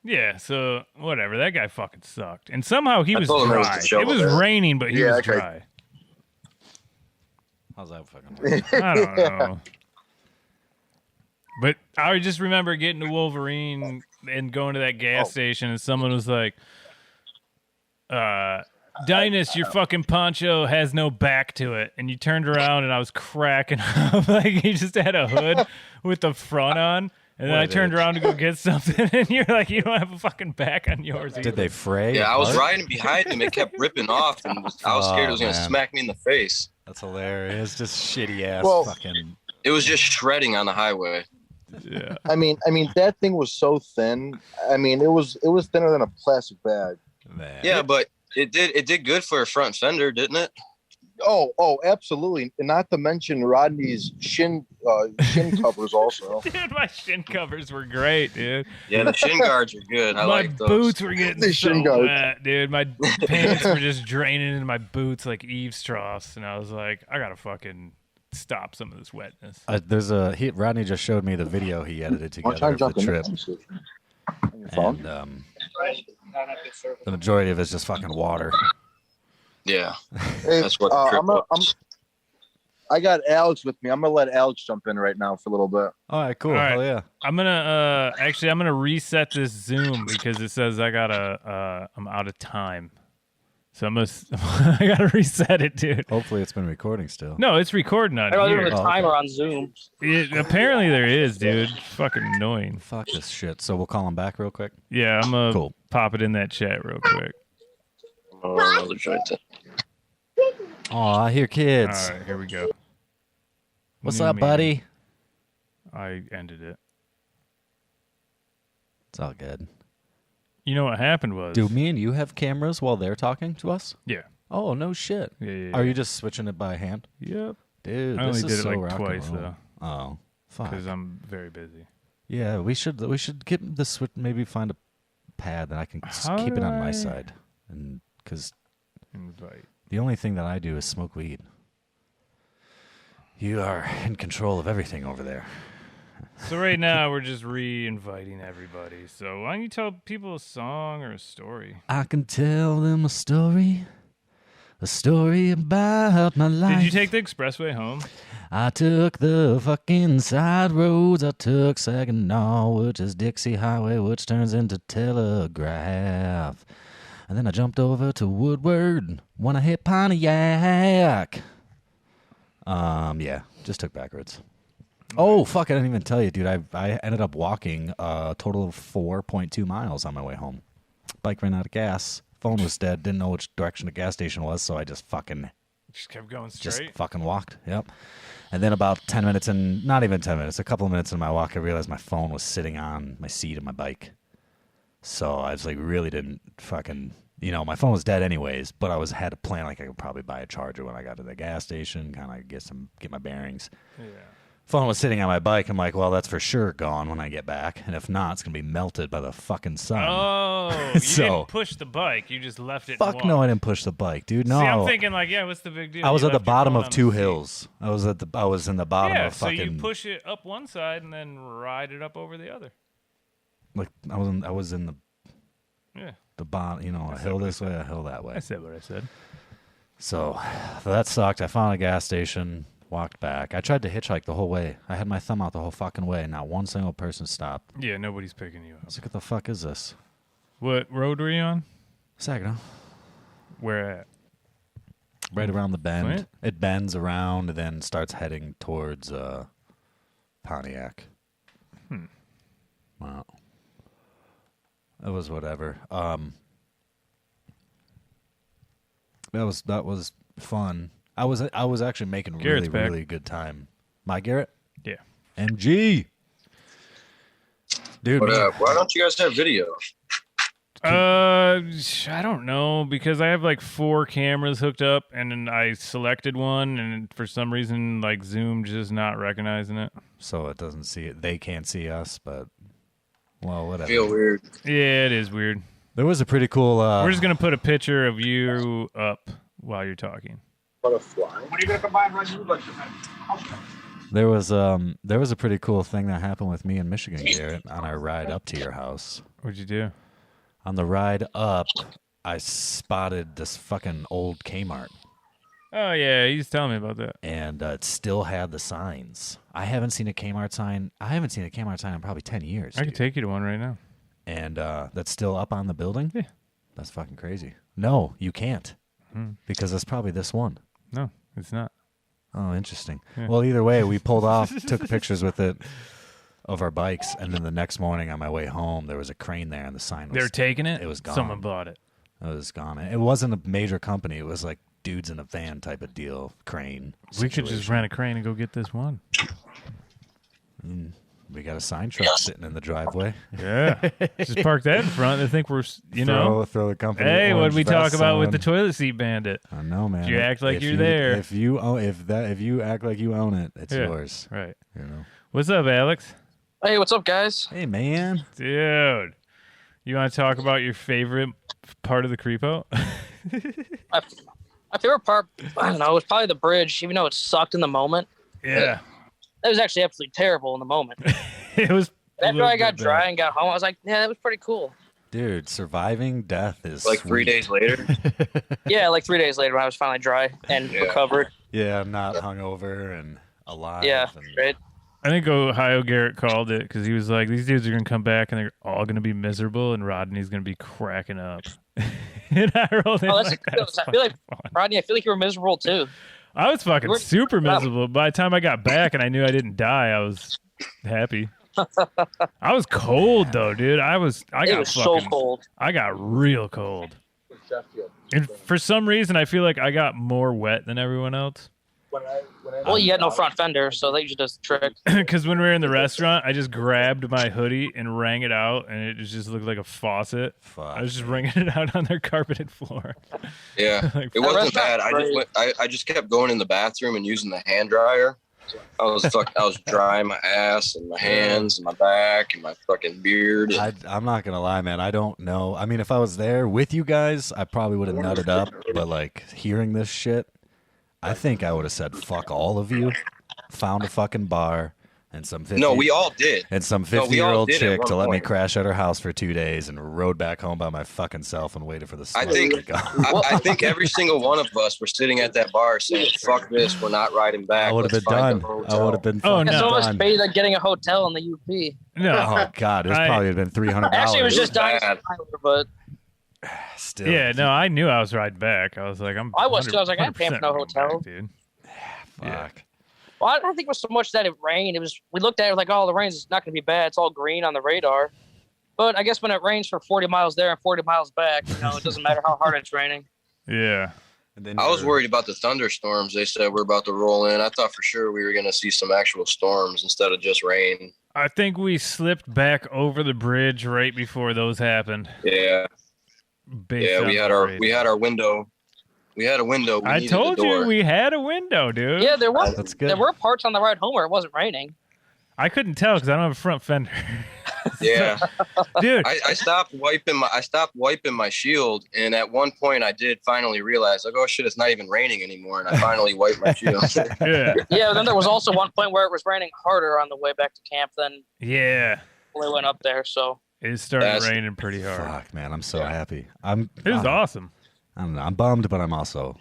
Yeah, so whatever. That guy fucking sucked. And somehow he was told him it was dry. the shovel It was there. raining, but he was okay. dry. How's that fucking work? I don't know. But I just remember getting to Wolverine and going to that gas station, and someone was like, Dynis, your fucking poncho has no back to it. And you turned around, and I was cracking up. He just had a hood with the front on. And then I turned around to go get something, and you're like, you don't have a fucking back on yours either. Did they fray? Yeah, I was riding behind him. It kept ripping off, and I was scared it was going to smack me in the face. That's hilarious. Just shitty ass fucking. It was just shredding on the highway. Yeah. I mean, that thing was so thin. I mean, it was thinner than a plastic bag. Man. Yeah, but it did good for a front fender, didn't it? Oh, absolutely. And not to mention Rodney's shin covers also. Dude, my shin covers were great, dude. Yeah, the shin guards are good. I my like those. boots were getting The so shin guards. wet, dude. My pants were just draining into my boots like eaves troughs, and I was like, I gotta fucking stop some of this wetness. Rodney just showed me the video he edited together of the trip. And the majority of it's just fucking water. Yeah, Hey, that's what the trip was. I got Alex with me. I'm gonna let Alex jump in right now for a little bit. All right, cool. All right. Hell yeah. I'm gonna reset this Zoom because it says I'm out of time. So I gotta reset it, dude. Hopefully it's been recording still. No, it's recording on I don't here. have a timer on Zoom. Apparently there is, dude. Fucking annoying. Fuck this shit. So we'll call him back real quick. Yeah, I'm gonna Cool. pop it in that chat real quick. Another joint. Oh, I hear kids. All right, here we go. What's New up, meeting. buddy? I ended it. It's all good. You know what happened was... Do me and you have cameras while they're talking to us? Yeah. Oh, no shit. Yeah. Are you just switching it by hand? Yep. Dude, I this only is did so it rock and twice, roll. though. Oh, fuck. Because I'm very busy. Yeah, we should get the switch. Maybe find a pad that I can keep it on my side, and because the only thing that I do is smoke weed. You are in control of everything over there. So right now we're just re-inviting everybody. So why don't you tell people a song or a story? I can tell them a story about my life. Did you take the expressway home? I took the fucking side roads. I took Saginaw, which is Dixie Highway, which turns into Telegraph. And then I jumped over to Woodward when I hit Pontiac. Yeah, just took backwards. Oh, fuck, I didn't even tell you, dude. I ended up walking a total of 4.2 miles on my way home. Bike ran out of gas. Phone was dead. Didn't know which direction the gas station was, so I just fucking... Just kept going straight? Just fucking walked, yep. And then about 10 minutes in, not even 10 minutes, a couple of minutes into my walk, I realized my phone was sitting on my seat of my bike. So I was like, really didn't fucking... You know, my phone was dead anyways, but I had a plan like I could probably buy a charger when I got to the gas station, kind of get my bearings. Yeah. Phone was sitting on my bike. I'm like, well, that's for sure gone when I get back, and if not, it's gonna be melted by the fucking sun. Oh, you So, didn't push the bike. You just left it. fuck and no, I walked. didn't push the bike, dude. No, See, I'm thinking like, yeah, what's the big deal? I was You at the left your bottom phone of on two the seat. hills. I was in the bottom Yeah, of so fucking. you push it up one side and then ride it up over the other. Like I was in the. Yeah. The bottom, you know, a hill this way, a hill that way. I said what I said. So that sucked. I found a gas station, walked back. I tried to hitchhike the whole way. I had my thumb out the whole fucking way. Not one single person stopped. Yeah, nobody's picking you I up. was like, what the fuck is this? What road were you on? Saginaw. Where at? Right around the bend. Flint? It bends around and then starts heading towards Pontiac. Wow. It was whatever. That was fun. I was actually making Garrett's really back. good time. My Garrett? Yeah. MG. Dude. But why don't you guys have video? I don't know, because I have like 4 cameras hooked up, and then I selected one, and for some reason, like Zoom just not recognizing it. So it doesn't see it. They can't see us, but well, whatever. Feel weird. Yeah, it is weird. There was a pretty cool. We're just gonna put a picture of you up while you're talking. Butterfly. When are you gonna combine right now? There was a pretty cool thing that happened with me in Michigan, Garrett, on our ride up to your house. What'd you do? On the ride up, I spotted this fucking old Kmart. Oh yeah, he's telling me about that. And it still had the signs. I haven't seen a Kmart sign in probably 10 years. I could take you to one right now. And that's still up on the building? Yeah. That's fucking crazy. No, you can't. Because it's probably this one. No, it's not. Oh, interesting. Yeah. Well, either way, we pulled off, took pictures with it of our bikes, and then the next morning on my way home, there was a crane there, and the sign was... They were taking it? It was gone. Someone bought it. It was gone. It wasn't a major company. It was like dudes in a van type of deal, crane. We could just rent a crane and go get this one. We got a sign truck sitting in the driveway. Yeah. Just park that in front. They think we're, throw the company. Hey, what orange did we talk vest about with on. the toilet seat bandit? I know, man. You act like If you're there. If you act like you own it, it's yours. Right. You know. What's up, Alex? Hey, what's up, guys? Hey, man. Dude. You want to talk about your favorite part of the Kreepout? My favorite part, I don't know, was probably the bridge, even though it sucked in the moment. Yeah. That was actually absolutely terrible in the moment. It was. After I got dry and got home, I was like, yeah, that was pretty cool. Dude, surviving death is like 3 days later. Yeah, like 3 days later when I was finally dry and recovered. Yeah, not hungover and alive. Yeah, right. I think Ohio Garrett called it because he was like, these dudes are going to come back and they're all going to be miserable and Rodney's going to be cracking up. And I rolled in like, I feel like, Rodney, I feel like you were miserable too. I was fucking super miserable. By the time I got back and I knew I didn't die, I was happy. I was cold though, dude. It was so cold. I got real cold. And for some reason, I feel like I got more wet than everyone else. Well, you had no front fender, so they should just trick. Because when we were in the restaurant, I just grabbed my hoodie and rang it out, and it just looked like a faucet. Fuck, I was just wringing it out on their carpeted floor. Yeah, Like, it wasn't bad. I just kept going in the bathroom and using the hand dryer. I was drying my ass and my hands and my back and my fucking beard. I'm not gonna lie, man. I don't know. I mean, if I was there with you guys, I probably would have nutted up. But like hearing this shit, I think I would have said fuck all of you. Found a fucking bar and some 50, No, we all did. And some 50-year-old chick to let me crash at her house for 2 days and rode back home by my fucking self and waited for the snow to go. I think every single one of us were sitting at that bar saying, "Fuck this, we're not riding back." I would have been done. I would have been. Oh, no. It's almost paid like getting a hotel in the UP. No. Oh God, it was probably been $300. Actually, it was just Dynis, but still. Yeah, no, I knew I was riding back. I was like, I was too. I was like, I ain't paying for no hotel. Back, dude. Fuck. Well, I don't think it was so much that it rained. It was we looked at it like, oh, the rain's not going to be bad. It's all green on the radar. But I guess when it rains for 40 miles there and 40 miles back, it doesn't matter how hard it's raining. Yeah. I was worried about the thunderstorms they said we're about to roll in. I thought for sure we were going to see some actual storms instead of just rain. I think we slipped back over the bridge right before those happened. Yeah. We had our window. We had a window. I told you we had a window, dude. Yeah, there were. That's good. There were parts on the ride home where it wasn't raining. I couldn't tell because I don't have a front fender. Yeah, dude. I stopped wiping my shield, and at one point I did finally realize, like, oh shit, it's not even raining anymore, and I finally wiped my shield. Yeah. Yeah. Then there was also one point where it was raining harder on the way back to camp than Yeah. we went up there. So It started raining pretty hard. Fuck, man, I'm so happy. It was awesome. I don't know. I'm bummed, but I'm also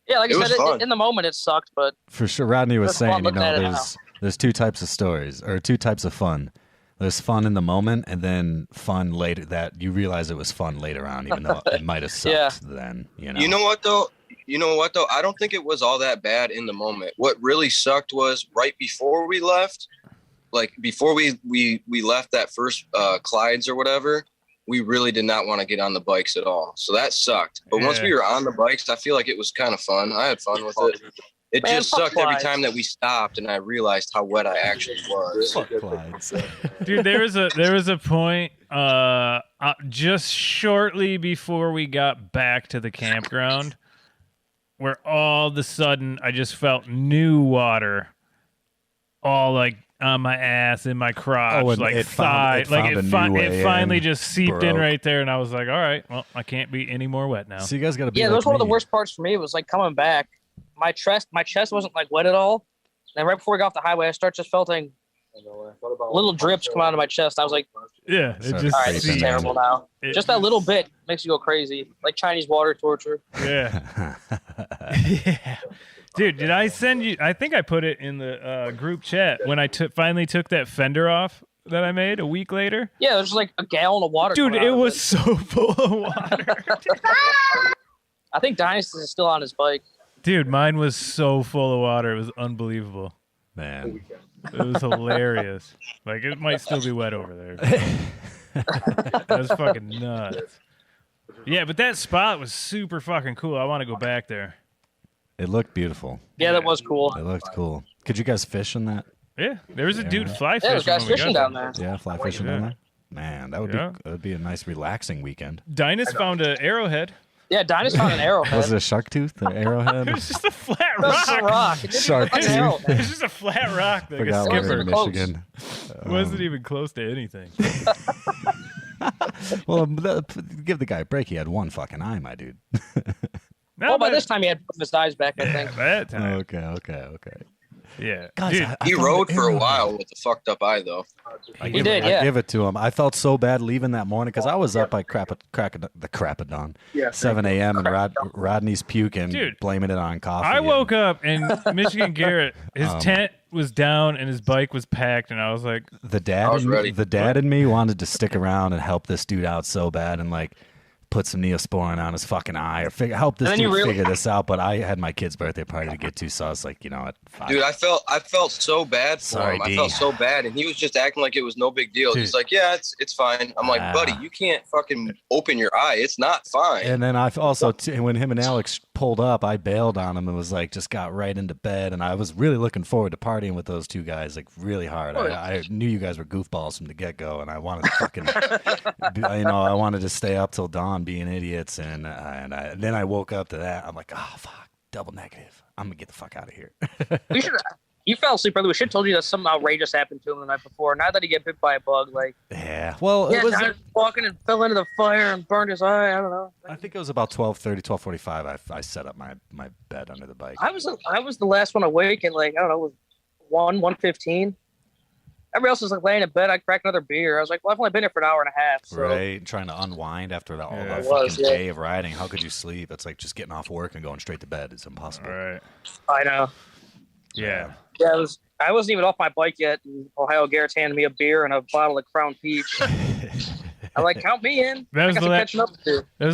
yeah, like I said, in the moment it sucked, but for sure. Rodney was That's fun saying, looking at it there's two types of stories or two types of fun. There's fun in the moment, and then fun later that you realize it was fun later on, even though it might have sucked then. You know what though? I don't think it was all that bad in the moment. What really sucked was right before we left, like before we left that first Clyde's or whatever. We really did not want to get on the bikes at all. So that sucked. But once we were on the bikes, I feel like it was kind of fun. I had fun with it. It just sucked every time that we stopped, and I realized how wet I actually was. Dude, there was a point just shortly before we got back to the campground where all of a sudden I just felt new water all like on my ass, in my crotch, like it thigh. It finally just seeped in bro. right there, and I was like, all right, well, I can't be any more wet now. So you guys got to be yeah, like that was one of the me. worst parts for me. It was like coming back. My chest wasn't like wet at all. And right before we got off the highway, I just felt little drips come out of my chest. I was like, yeah, it Sorry. just all right, this is terrible now. Just that little bit makes you go crazy, like Chinese water torture. Yeah. Yeah. Dude, did I send you? I think I put it in the group chat when I finally took that fender off that I made a week later. Yeah, there's like a gallon of water. Dude, it was so full of water. I think Dynis is still on his bike. Dude, mine was so full of water. It was unbelievable. Man. It was hilarious. Like, it might still be wet over there. That was fucking nuts. Yeah, but that spot was super fucking cool. I want to go back there. It looked beautiful. Yeah, that was cool. It looked cool. Could you guys fish in that? Yeah, there was a dude fly Yeah, fishing. there's guys fishing down there. Yeah, fly fishing down there. Man, that would be a nice relaxing weekend. Dynis found an arrowhead. Yeah, Dynis found an arrowhead. Was it a shark tooth? An arrowhead? It was just a flat It was rock. a rock. It didn't Shark even look like an tooth. arrowhead. It was just a flat rock. Like a Forgot we're skipper. in Close. Michigan. It wasn't even close to anything. Well, give the guy a break. He had one fucking eye, my dude. No, Well, by but- this time he had his eyes back, I think. By that time. Okay. Yeah. Guys, Dude, I He found rode an for a arrowhead. while with a fucked up eye, though. I He did, I yeah. give it to him. I felt so bad leaving that morning because I was up by the crap of dawn, 7 a.m. and Rodney's puking, Dude, blaming it on coffee. I woke up and Michigan Garrett, his tent was down and his bike was packed, and I was like, The dad, I was ready. the dad in me wanted to stick around and help this dude out so bad and like put some Neosporin on his fucking eye or help this And then dude you really- figure this out. But I had my kid's birthday party to get to, so I was like, you know what, fuck. Dude, I felt so bad for Sorry, him. I D. felt so bad, and he was just acting like it was no big deal. Dude. He's like, "Yeah, it's fine." I'm like, "Buddy, you can't fucking open your eye. It's not fine." And then I also, when him and Alex pulled up, I bailed on him and was like, just got right into bed. And I was really looking forward to partying with those two guys, like really hard. I knew you guys were goofballs from the get go, and I wanted to fucking, I wanted to stay up till dawn being idiots. And then I woke up to that. I'm like, oh fuck, double negative. I'm gonna get the fuck out of here. You fell asleep early. We should have told you that something outrageous happened to him the night before. Not that he get bit by a bug, like. Yeah. Well, yeah, it was I was walking and fell into the fire and burned his eye. I don't know. I think it was about 12:30, 12:45. I set up my bed under the bike. I was the last one awake at like, I don't know, it was 1:15. Everybody else was like laying in bed. I cracked another beer. I was like, well, I've only been here for an hour and a half. So. Right, trying to unwind after all that fucking day of riding. How could you sleep? It's like just getting off work and going straight to bed. It's impossible. Right. I know. Yeah. Yeah, I wasn't even off my bike yet. And Ohio Garrett's handed me a beer and a bottle of Crown Peach. I'm like, count me in. That was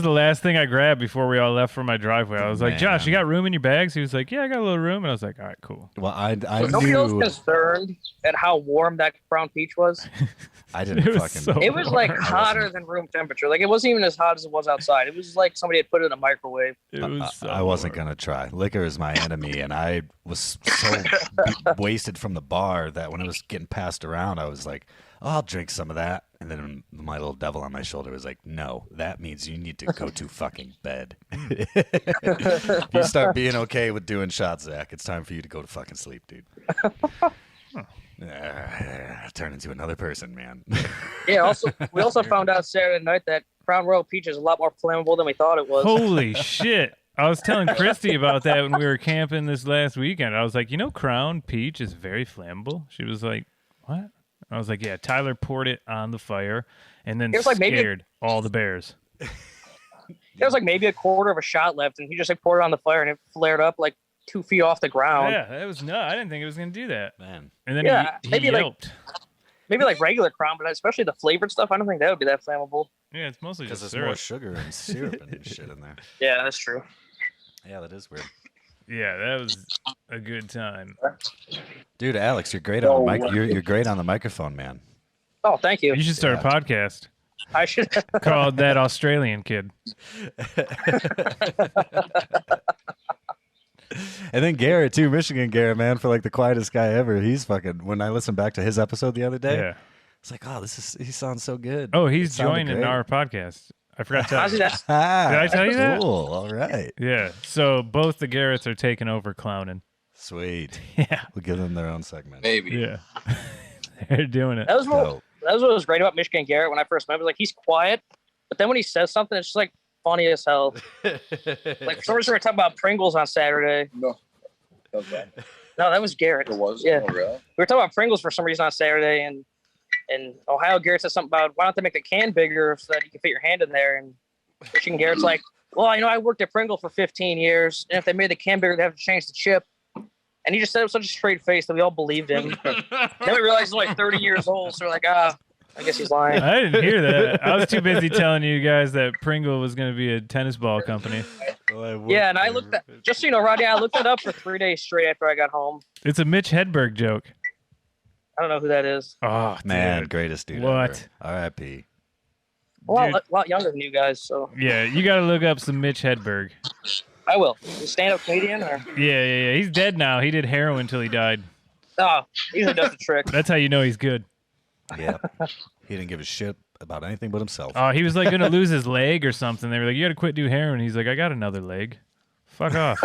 the last thing I grabbed before we all left for my driveway. I was like, Josh, you got room in your bags? He was like, yeah, I got a little room. And I was like, all right, cool. Well, I nobody else concerned at how warm that Crown Peach was. I didn't It was like hotter than room temperature. Like it wasn't even as hot as it was outside. It was like somebody had put it in a microwave. I wasn't gonna try. Liquor is my enemy, and I was so wasted from the bar that when it was getting passed around, I was like, oh, I'll drink some of that. And then my little devil on my shoulder was like, no, that means you need to go to fucking bed. If you start being okay with doing shots, Zach, it's time for you to go to fucking sleep, dude. Turn into another person, man. Yeah, we also found out Saturday night that Crown Royal Peach is a lot more flammable than we thought it was. Holy shit. I was telling Christy about that when we were camping this last weekend. I was like, Crown Peach is very flammable. She was like, what? I was like, yeah, Tyler poured it on the fire and then scared all the bears. There was like maybe a quarter of a shot left, and he just like poured it on the fire, and it flared up like 2 feet off the ground. Yeah, that was nuts. I didn't think it was going to do that. Man. And then he maybe yelped. Maybe like regular Crown, but especially the flavored stuff, I don't think that would be that flammable. Yeah, it's mostly just there's syrup. more sugar and syrup and shit in there. Yeah, that's true. Yeah, that is weird. Yeah, that was a good time. Dude, Alex, you're great on the mic. You're great on the microphone, man. Oh, thank you. You should start a podcast. I should called That Australian Kid. And then Garrett too, Michigan Garrett, man, for like the quietest guy ever. He's fucking. When I listened back to his episode the other day, it's like, oh, he sounds so good. Oh, he's joining our podcast. I forgot to tell you. Did I tell you that? Cool. All right. Yeah. So both the Garretts are taking over clowning. Sweet. Yeah. We'll give them their own segment. Maybe. Yeah. They're doing it. That was what was great about Michigan Garrett when I first met him. Like, he's quiet, but then when he says something, it's just like funny as hell. Like, for some reason, we were talking about Pringles on Saturday. No, that was Garrett. It was? Yeah. Oh, really? We were talking about Pringles for some reason on Saturday, and Ohio Garrett said something about, why don't they make the can bigger so that you can fit your hand in there? And Michigan Garrett's like, well, I worked at Pringle for 15 years, and if they made the can bigger, they have to change the chip. And he just said it with such a straight face that we all believed him. Then we realized he's like 30 years old, so we're like, I guess he's lying. I didn't hear that. I was too busy telling you guys that Pringle was going to be a tennis ball company. Yeah, and I looked at, just so you know, Rodney, I looked it up for 3 days straight after I got home. It's a Mitch Hedberg joke. I don't know who that is. Oh, man, dude. greatest dude What? ever. R.I.P. Well, a lot younger than you guys, so. Yeah, you got to look up some Mitch Hedberg. I will. Is stand-up comedian? Or? Yeah. He's dead now. He did heroin until he died. Oh, usually does the trick. That's how you know he's good. Yeah. He didn't give a shit about anything but himself. Oh, he was like going to lose his leg or something. They were like, you got to quit doing heroin. He's like, I got another leg. Fuck off.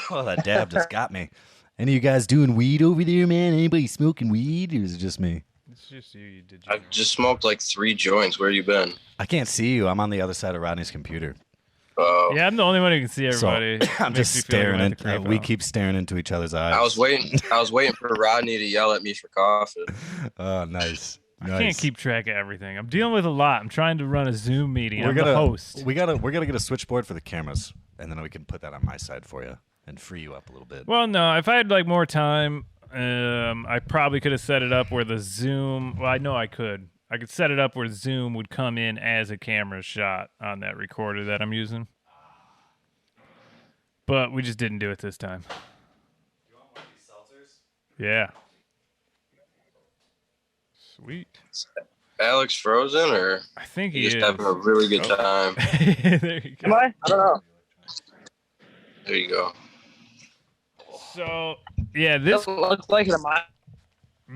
Oh, that dab just got me. Any of you guys doing weed over there, man? Anybody smoking weed, or is it just me? It's just you. Did I've just smoked like 3 joints. Where you been? I can't see you. I'm on the other side of Rodney's computer. Yeah, I'm the only one who can see everybody. So, I'm just staring into. We keep staring into each other's eyes. I was waiting for Rodney to yell at me for coffee. Oh, nice. I can't keep track of everything. I'm dealing with a lot. I'm trying to run a Zoom meeting. I'm the host. We're gonna get a switchboard for the cameras, and then we can put that on my side for you and free you up a little bit. Well, no, if I had like more time, I probably could have set it up where the Zoom. Well, I know I could. I could set it up where Zoom would come in as a camera shot on that recorder that I'm using. But we just didn't do it this time. You want one of these seltzers? Yeah. Sweet. Alex frozen, or I think he's he just is. having a really good time? There you go. Am I? I don't know. There you go. So yeah, this Doesn't look like it. Am I?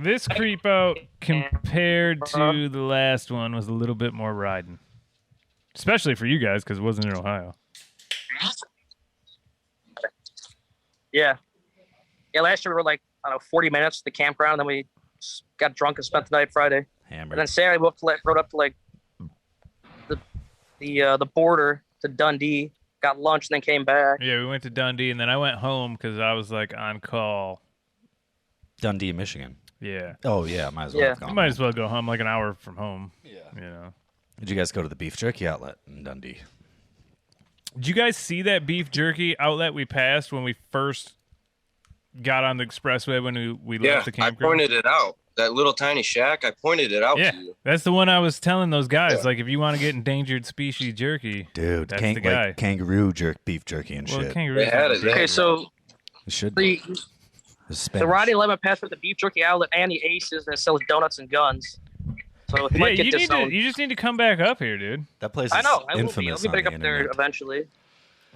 This creep out compared to the last one was a little bit more riding, especially for you guys because it wasn't in Ohio. Yeah. Yeah, last year we were like, I don't know, 40 minutes at the campground, and then we got drunk and spent the night Friday. Hammered. And then Saturday we rode up to like the border to Dundee, got lunch, and then came back. Yeah, we went to Dundee, and then I went home because I was like on call. Dundee, Michigan. Yeah. Oh yeah, might as well. Yeah. Have gone You might home. as well go home like an hour from home. Yeah. You know. Did you guys go to the beef jerky outlet in Dundee? Did you guys see that beef jerky outlet we passed when we first got on the expressway when we Yeah, left the I campground? pointed it out. That little tiny shack, I pointed it out Yeah, to you. that's the one I was telling those guys. Yeah. Like, if you want to get endangered species jerky, Dude, that's the guy. like kangaroo beef jerky and Well, shit. kangaroo. They had it. Okay, so It should the be. It's the Spanish. Roddy Lemon passed with the beef jerky outlet and the Aces that sells donuts and guns. So if you Yeah, might get you disowned. just need to come back up here, dude. That place is I know. I will be. I'll infamous be on back the up there internet. eventually.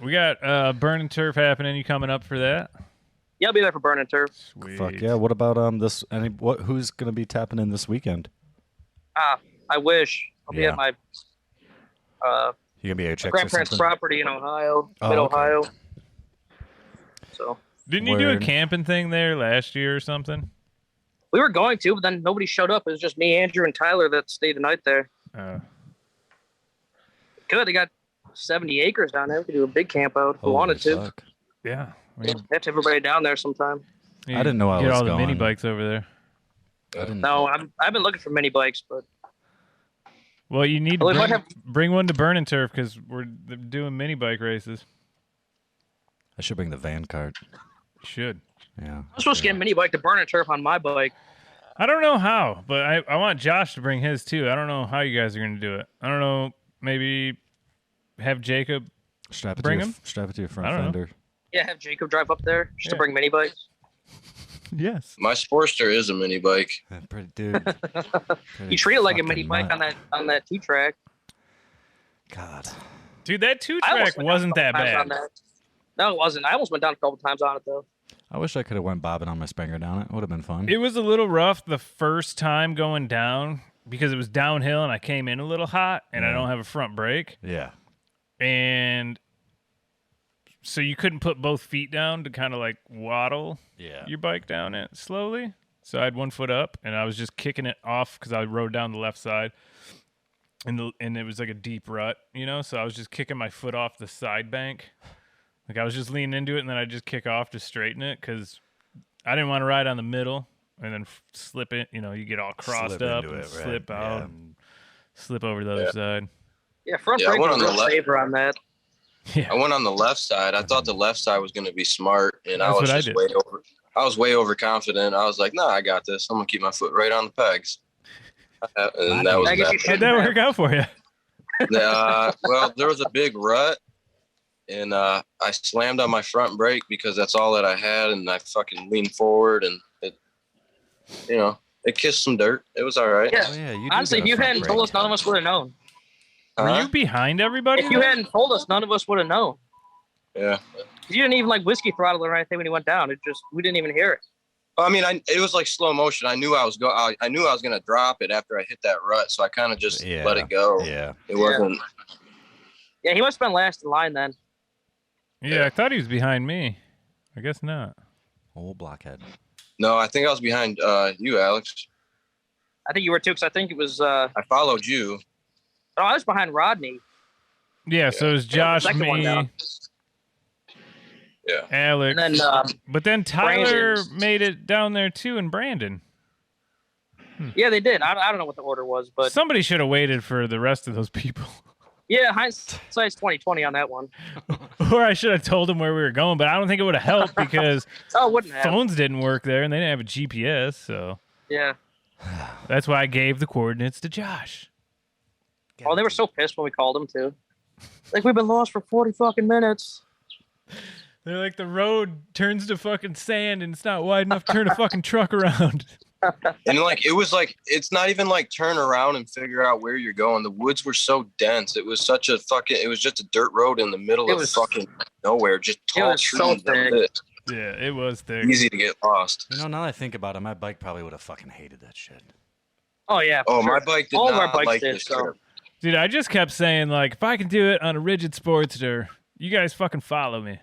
We got Burn and Turf happening. You coming up for that? Yeah, I'll be there for Burn and Turf. Sweet. Fuck yeah! What about this? Who's gonna be tapping in this weekend? I wish. I'll be Yeah. at my You gonna be at your checks or grandparents' something? property in Ohio, Oh, mid-Ohio. okay. So Didn't you do a Word. camping thing there last year or something? we were going to, but then nobody showed up. It was just me, Andrew, and Tyler that stayed the night there. Good. They got 70 acres down there. We could do a big camp out if we Holy wanted to. fuck. Yeah. We have to have everybody down there sometime. You I didn't know I get was all the mini going. bikes over there. I didn't. No, I've been looking for mini bikes, but Well, you need to Well, we might bring, have- bring one to Burn and Turf because we're doing mini bike races. I should bring the van cart. You should. Yeah. I'm supposed to get a mini bike to Burn and Turf on my bike. I don't know how, but I want Josh to bring his too. I don't know how you guys are going to do it. I don't know. Maybe have Jacob Strap it bring to him. Strap it to your I front don't know. fender. Yeah, have Jacob drive up there just to Yeah. bring mini bikes. Yes. My Sportster is a mini bike. Pretty dude. You treat it like a fucking mini bike mutt. on that 2-track. God. Dude, that 2-track I almost went down wasn't a that couple times on bad. that. No, it wasn't. I almost went down a couple times on it though. I wish I could have went bobbing on my Springer down it. Would have been fun. It was a little rough the first time going down because it was downhill and I came in a little hot and I Yeah. don't have a front brake. Yeah. And so you couldn't put both feet down to kind of like waddle Yeah. your bike down it slowly. So I had one foot up and I was just kicking it off because I rode down the left side. And it was like a deep rut, you know? So I was just kicking my foot off the side bank. Like I was just leaning into it and then I'd just kick off to straighten it because I didn't want to ride on the middle and then slip it. You know, you get all crossed Slip up into and it, right. slip out Yeah. and slip over the other side. Yeah, front Yeah, I brake went was on a the real left. saver on that. I went on the left side. I thought the left side was going to be smart, and I That's was what I just did. way over. I was way overconfident. I was like, "Nah, I got this. I'm gonna keep my foot right on the pegs." And that was I guess you that. should. How'd that work out for you? Well, there was a big rut, and I slammed on my front brake because that's all that I had, and I fucking leaned forward, and it kissed some dirt. It was all right. Yeah. Oh, yeah. You do Honestly, got if a you front hadn't brake. told us, none of us would have known. Were Huh? you behind everybody? If you hadn't told us, none of us would have known. Yeah. You didn't even like whiskey throttle or anything when he went down. We didn't even hear it. I mean, it was like slow motion. I knew I was gonna drop it after I hit that rut, so I kind of just Yeah. let it go. Yeah. It wasn't. Yeah, he must have been last in line then. Yeah, I thought he was behind me. I guess not. Old blockhead. No, I think I was behind you, Alex. I think you were too, because I think it was. I followed you. Oh, I was behind Rodney. Yeah, so it was Josh, second one me, down. Yeah. Alex. And then, but then Tyler Brandon. made it down there too, and Brandon. Yeah, they did. I don't know what the order was, but Somebody should have waited for the rest of those people. yeah, hindsight's 20/20 on that one. Or I should have told them where we were going, but I don't think it would have helped because Oh, it wouldn't have. phones didn't work there and they didn't have a GPS, so Yeah. that's why I gave the coordinates to Josh. Oh, they were so pissed when we called them too. Like, we've been lost for 40 fucking minutes. They're like, the road turns to fucking sand and it's not wide enough to turn a fucking truck around. And like it was like it's not even like turn around and figure out where you're going. The woods were so dense. It was such a fucking. It was just a dirt road in the middle of fucking nowhere. Just tall trees. So thick. Yeah, it was thick. Easy to get lost. You know, now that I think about it, my bike probably would have fucking hated that shit. Oh yeah. Oh, sure. my bike did All not of our bikes like did, this so. trip. Dude, I just kept saying, like, if I can do it on a rigid Sportster, you guys fucking follow me.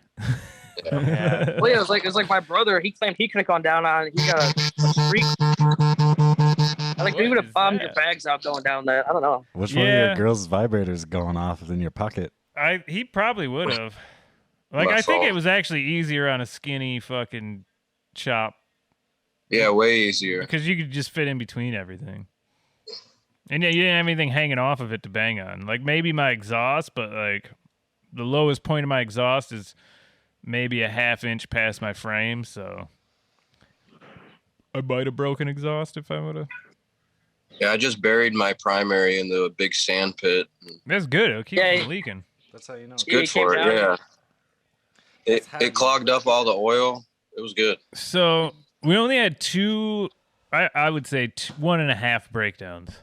Yeah. Well, yeah, it was like my brother. He claimed he could have gone down on. He got a streak. I think he would have bombed your bags out going down that. I don't know. Which one of your girls' vibrators going off in your pocket? He probably would have. Like, I think it was actually easier on a skinny fucking chop. Yeah, way easier. Because you could just fit in between everything. And yeah, you didn't have anything hanging off of it to bang on. Like, maybe my exhaust, but, like, the lowest point of my exhaust is maybe a half inch past my frame, so I might have broken exhaust if I would have. Yeah, I just buried my primary in the big sand pit. That's good. It'll keep from leaking. That's how you know. It's good for it, yeah. It clogged up all the oil. It was good. So we only had two, I would say 1.5 breakdowns.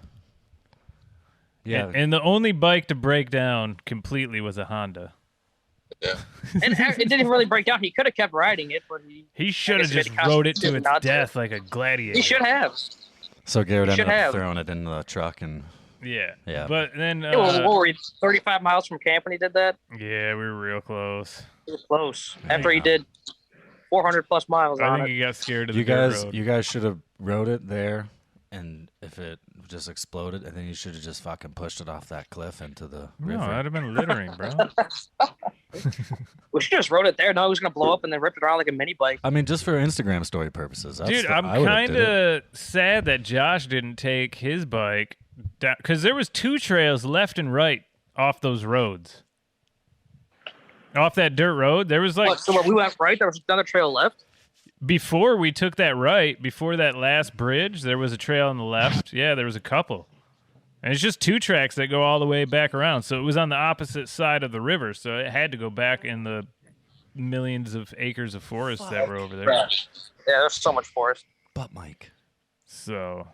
Yeah. And the only bike to break down completely was a Honda. Yeah. And it didn't really break down. He could have kept riding it, but he should have just rode it to its death like a gladiator. He should have. So Garrett ended up have. throwing it in the truck and. Yeah. Yeah. But then. Yeah, what were we, 35 miles from camp when he did that? Yeah, we were real close. It was close. After he did 400 plus miles on it. I think he got scared of the You dirt guys, road. you guys should have rode it there, and if it just exploded, and then you should have just fucking pushed it off that cliff into the river. No, that'd have been littering, bro. We should have just rode it there. No, it was going to blow up and then ripped it around like a mini bike. I mean, just for Instagram story purposes. Dude, I'm kind of sad that Josh didn't take his bike down, because there was 2 trails left and right off those roads. Off that dirt road, there was like... What, so when we went right, there was another trail left? Before we took that right, before that last bridge, there was a trail on the left. Yeah, there was a couple. And it's just 2 tracks that go all the way back around. So it was on the opposite side of the river, so it had to go back in the millions of acres of forest that were over there. Yeah, there's so much forest. But Mike. So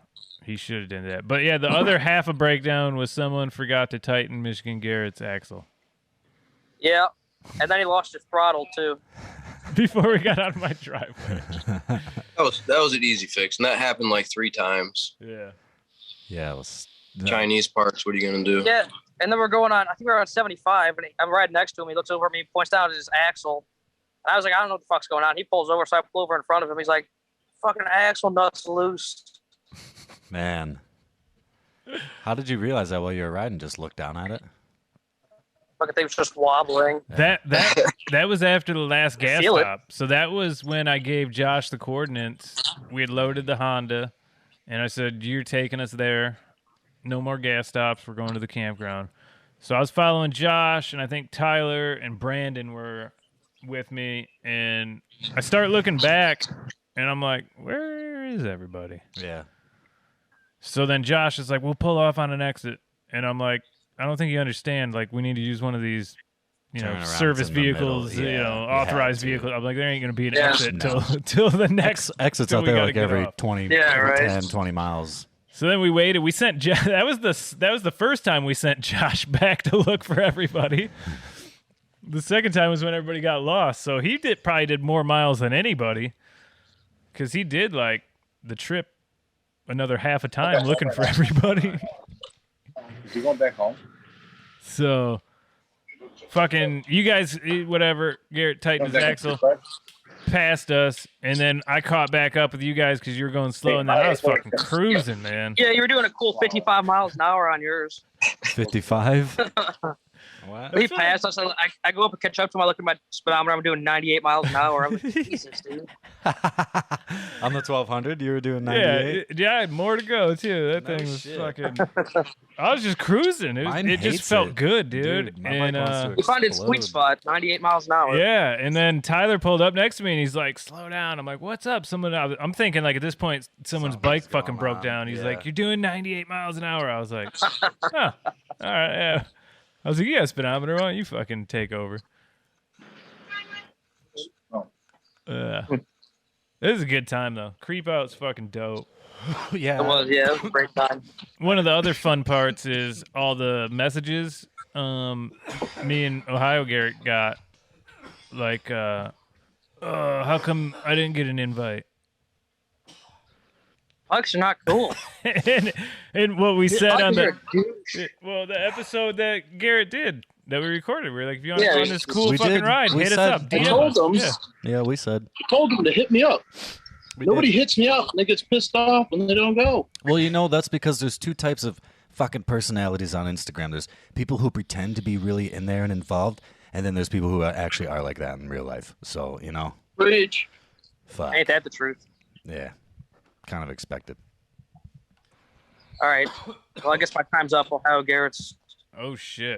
he should have done that. But yeah, the other half of breakdown was someone forgot to tighten Michigan Garrett's axle. Yeah, and then he lost his throttle too. Before we got out of my driveway. That was an easy fix, and that happened like 3 times. Yeah. Yeah, it was... Chinese parts, what are you going to do? Yeah, and then we're going on, I think we're on 75, and I'm riding next to him. He looks over at me, he points down at his axle. And I was like, I don't know what the fuck's going on. He pulls over, so I pull over in front of him. He's like, fucking axle nuts loose. Man. How did you realize that while you were riding? Just look down at it? Fucking thing was just wobbling. That was after the last gas stop. So that was when I gave Josh the coordinates. We had loaded the Honda, and I said, you're taking us there. No more gas stops. We're going to the campground. So I was following Josh, and I think Tyler and Brandon were with me. And I start looking back, and I'm like, where is everybody? Yeah. So then Josh is like, we'll pull off on an exit. And I'm like, I don't think you understand. Like, we need to use one of these, service vehicles, authorized vehicles. I'm like, there ain't going to be an exit till the next. Exits out there like every 20 miles. So then we waited. We sent that was the first time we sent Josh back to look for everybody. The second time was when everybody got lost. So he probably did more miles than anybody, because he did like the trip another half a time looking for everybody. Is he going back home? So fucking you guys, whatever. Garrett tightened his axle. Past us, and then I caught back up with you guys because you were going slow, and then I was fucking cruising, man. Yeah, you were doing a cool 55 miles an hour on yours. 55? What? He passed us. I go up and catch up to him. I look at my speedometer. I'm doing 98 miles an hour. I'm like, Jesus, dude. On the 1200, you were doing 98? Yeah, I had more to go, too. That thing was fucking... I was just cruising. It just felt good, dude. And we found its sweet spot, 98 miles an hour. Yeah, and then Tyler pulled up next to me, and he's like, slow down. I'm like, what's up? I'm thinking, like, at this point, someone's bike fucking broke down. He's like, you're doing 98 miles an hour. I was like, huh, all right, yeah. I was like, you got a speedometer, why don't you fucking take over? This is a good time, though. Kreepout's fucking dope. Yeah. It was a great time. One of the other fun parts is all the messages me and Ohio Garrett got. Like, how come I didn't get an invite? Alex, you're not cool. and what we said on the episode that Garrett did that we recorded, we were like, if you want to go on this cool fucking ride, hit us up. I told them. Yeah, we said. I told them to hit me up. Nobody hits me up and they get pissed off when they don't go. Well, that's because there's two types of fucking personalities on Instagram. There's people who pretend to be really in there and involved, and then there's people who actually are like that in real life. So, Preach. Fuck. Ain't that the truth? Yeah. Kind of expected. All right. Well, I guess my time's up. Ohio Garrett's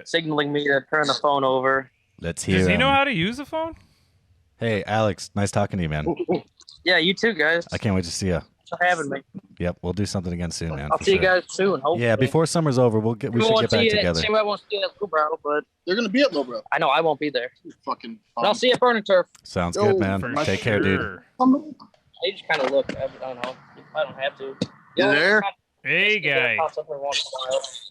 signaling me to turn the phone over. Let's hear Does he know how to use the phone? Hey, Alex. Nice talking to you, man. Yeah, you too, guys. I can't wait to see you. Thanks for having me. Yep, we'll do something again soon, man. I'll see you guys soon, hopefully. Yeah, before summer's over, we should get back together. I won't see you at Lowbrow, but they're going to be at Lowbrow. I know, I won't be there. Fucking. But I'll see you at Burn and Turf. Sounds good, man. Take care, dude. I just kind of look. I don't know. I don't have to. You there? Hey, guy. Hello.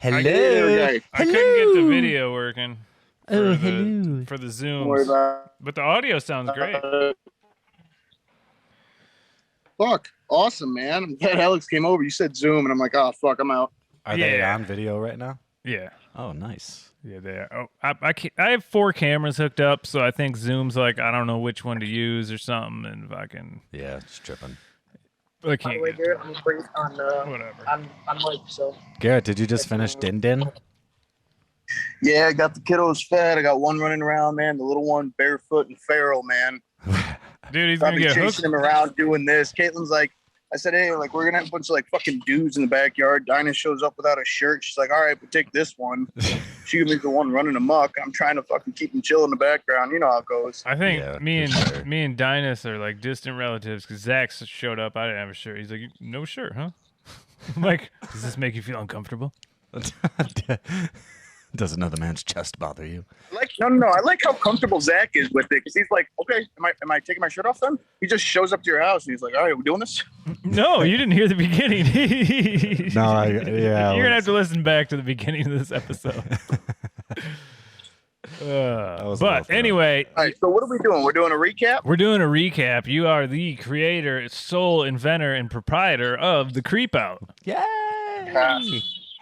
I couldn't get the video working. Hello. For the Zooms. But the audio sounds great. Fuck. Awesome, man. I'm glad Alex came over. You said Zoom, and I'm like, oh, fuck, I'm out. Are they on video right now? Yeah. Oh, nice. Yeah, they are. Oh, I have 4 cameras hooked up, so I think Zoom's like, I don't know which one to use or something, and if I can... Yeah, it's tripping. I can't By the way, Garrett, I'm free on mic, so... Garrett, did you just finish Din Din? Yeah, I got the kiddos fed. I got one running around, man. The little one barefoot and feral, man. Dude, he's going to get chasing him around doing this. Caitlin's like, I said, hey, like, we're going to have a bunch of, like, fucking dudes in the backyard. Dynis shows up without a shirt. She's like, all right, but take this one. She can be the one running amok. I'm trying to fucking keep him chill in the background. You know how it goes. I think me and Dynis are, like, distant relatives because Zach showed up. I didn't have a shirt. He's like, no shirt, huh? I'm like, does this make you feel uncomfortable? Does another man's chest bother you? No. I like how comfortable Zach is with it because he's like, okay, am I taking my shirt off then? He just shows up to your house and he's like, all right, we're doing this. No, you didn't hear the beginning. No, you're gonna have to listen back to the beginning of this episode. But anyway, all right. So what are we doing? We're doing a recap. We're doing a recap. You are the creator, sole inventor, and proprietor of the Kreepout. Yay!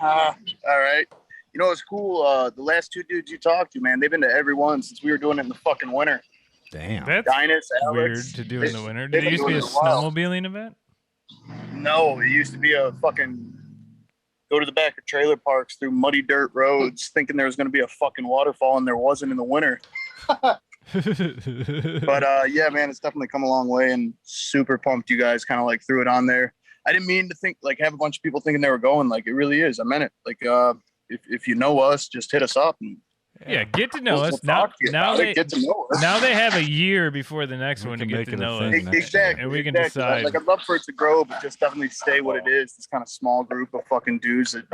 All right. You know, it's cool. The last 2 dudes you talked to, man, they've been to every one since we were doing it in the fucking winter. Damn. That's Dynis, Alex, weird to do in the winter. Did it used to be a snowmobiling event? No, it used to be a fucking go to the back of trailer parks through muddy dirt roads thinking there was going to be a fucking waterfall, and there wasn't in the winter. But, yeah, man, it's definitely come a long way, and super pumped you guys kind of, like, threw it on there. I didn't mean to think, like, have a bunch of people thinking they were going. Like, it really is. I meant it. Like, if you know us, just hit us up. And, yeah, get to know us. Now they get to know us. Now they have a year before the next one to get to know us. Exactly. And we can decide. Like, I'd love for it to grow, but just definitely stay what it is. This kind of small group of fucking dudes that,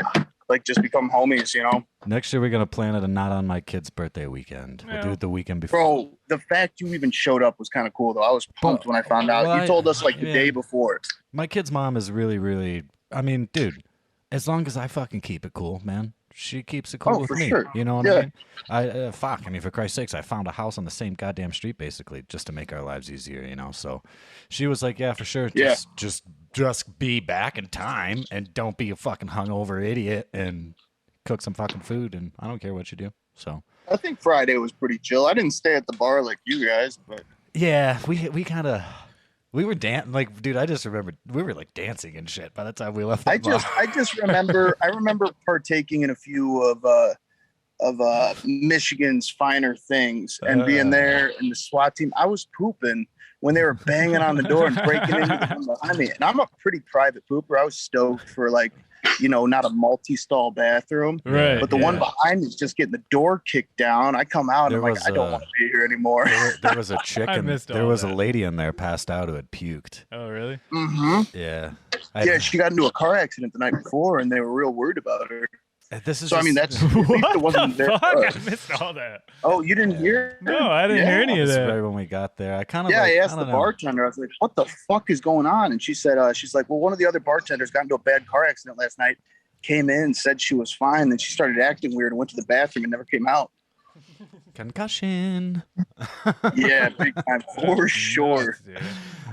like, just become homies, you know? Next year, we're going to plan it not on my kid's birthday weekend. We'll do it the weekend before. Bro, the fact you even showed up was kind of cool, though. I was pumped when I found out. You told us, like, the day before. My kid's mom is really, really... I mean, dude, as long as I fucking keep it cool, man. She keeps it cool with me. Sure. You know what I mean? I mean, for Christ's sakes, I found a house on the same goddamn street, basically, just to make our lives easier, you know? So she was like, yeah, for sure. Just be back in time and don't be a fucking hungover idiot and cook some fucking food, and I don't care what you do. So I think Friday was pretty chill. I didn't stay at the bar like you guys, but... Yeah, we kind of... We were dancing, like, dude. I just remember we were like dancing and shit by the time we left. I just remember. I remember partaking in a few of Michigan's finer things and being there in the SWAT team. I was pooping when they were banging on the door and breaking into the one behind me. And I'm a pretty private pooper. I was stoked for, like, you know, not a multi-stall bathroom, right? But the one behind me is just getting the door kicked down. I come out and I'm like, I don't want to be here anymore. There was a chick and there was a lady in there passed out who had puked. Oh, really? Mm-hmm. Yeah. Yeah, she got into a car accident the night before, and they were real worried about her. This is so. I mean, that's at least it wasn't there. Fuck, I missed all that. Oh, you didn't hear? No, I didn't hear any of that. Right when we got there, I kind of I asked the bartender. I was like, "What the fuck is going on?" And she said, "She's like, well, one of the other bartenders got into a bad car accident last night. Came in, said she was fine, then she started acting weird and went to the bathroom and never came out." Concussion. Yeah, big time for sure. Nuts,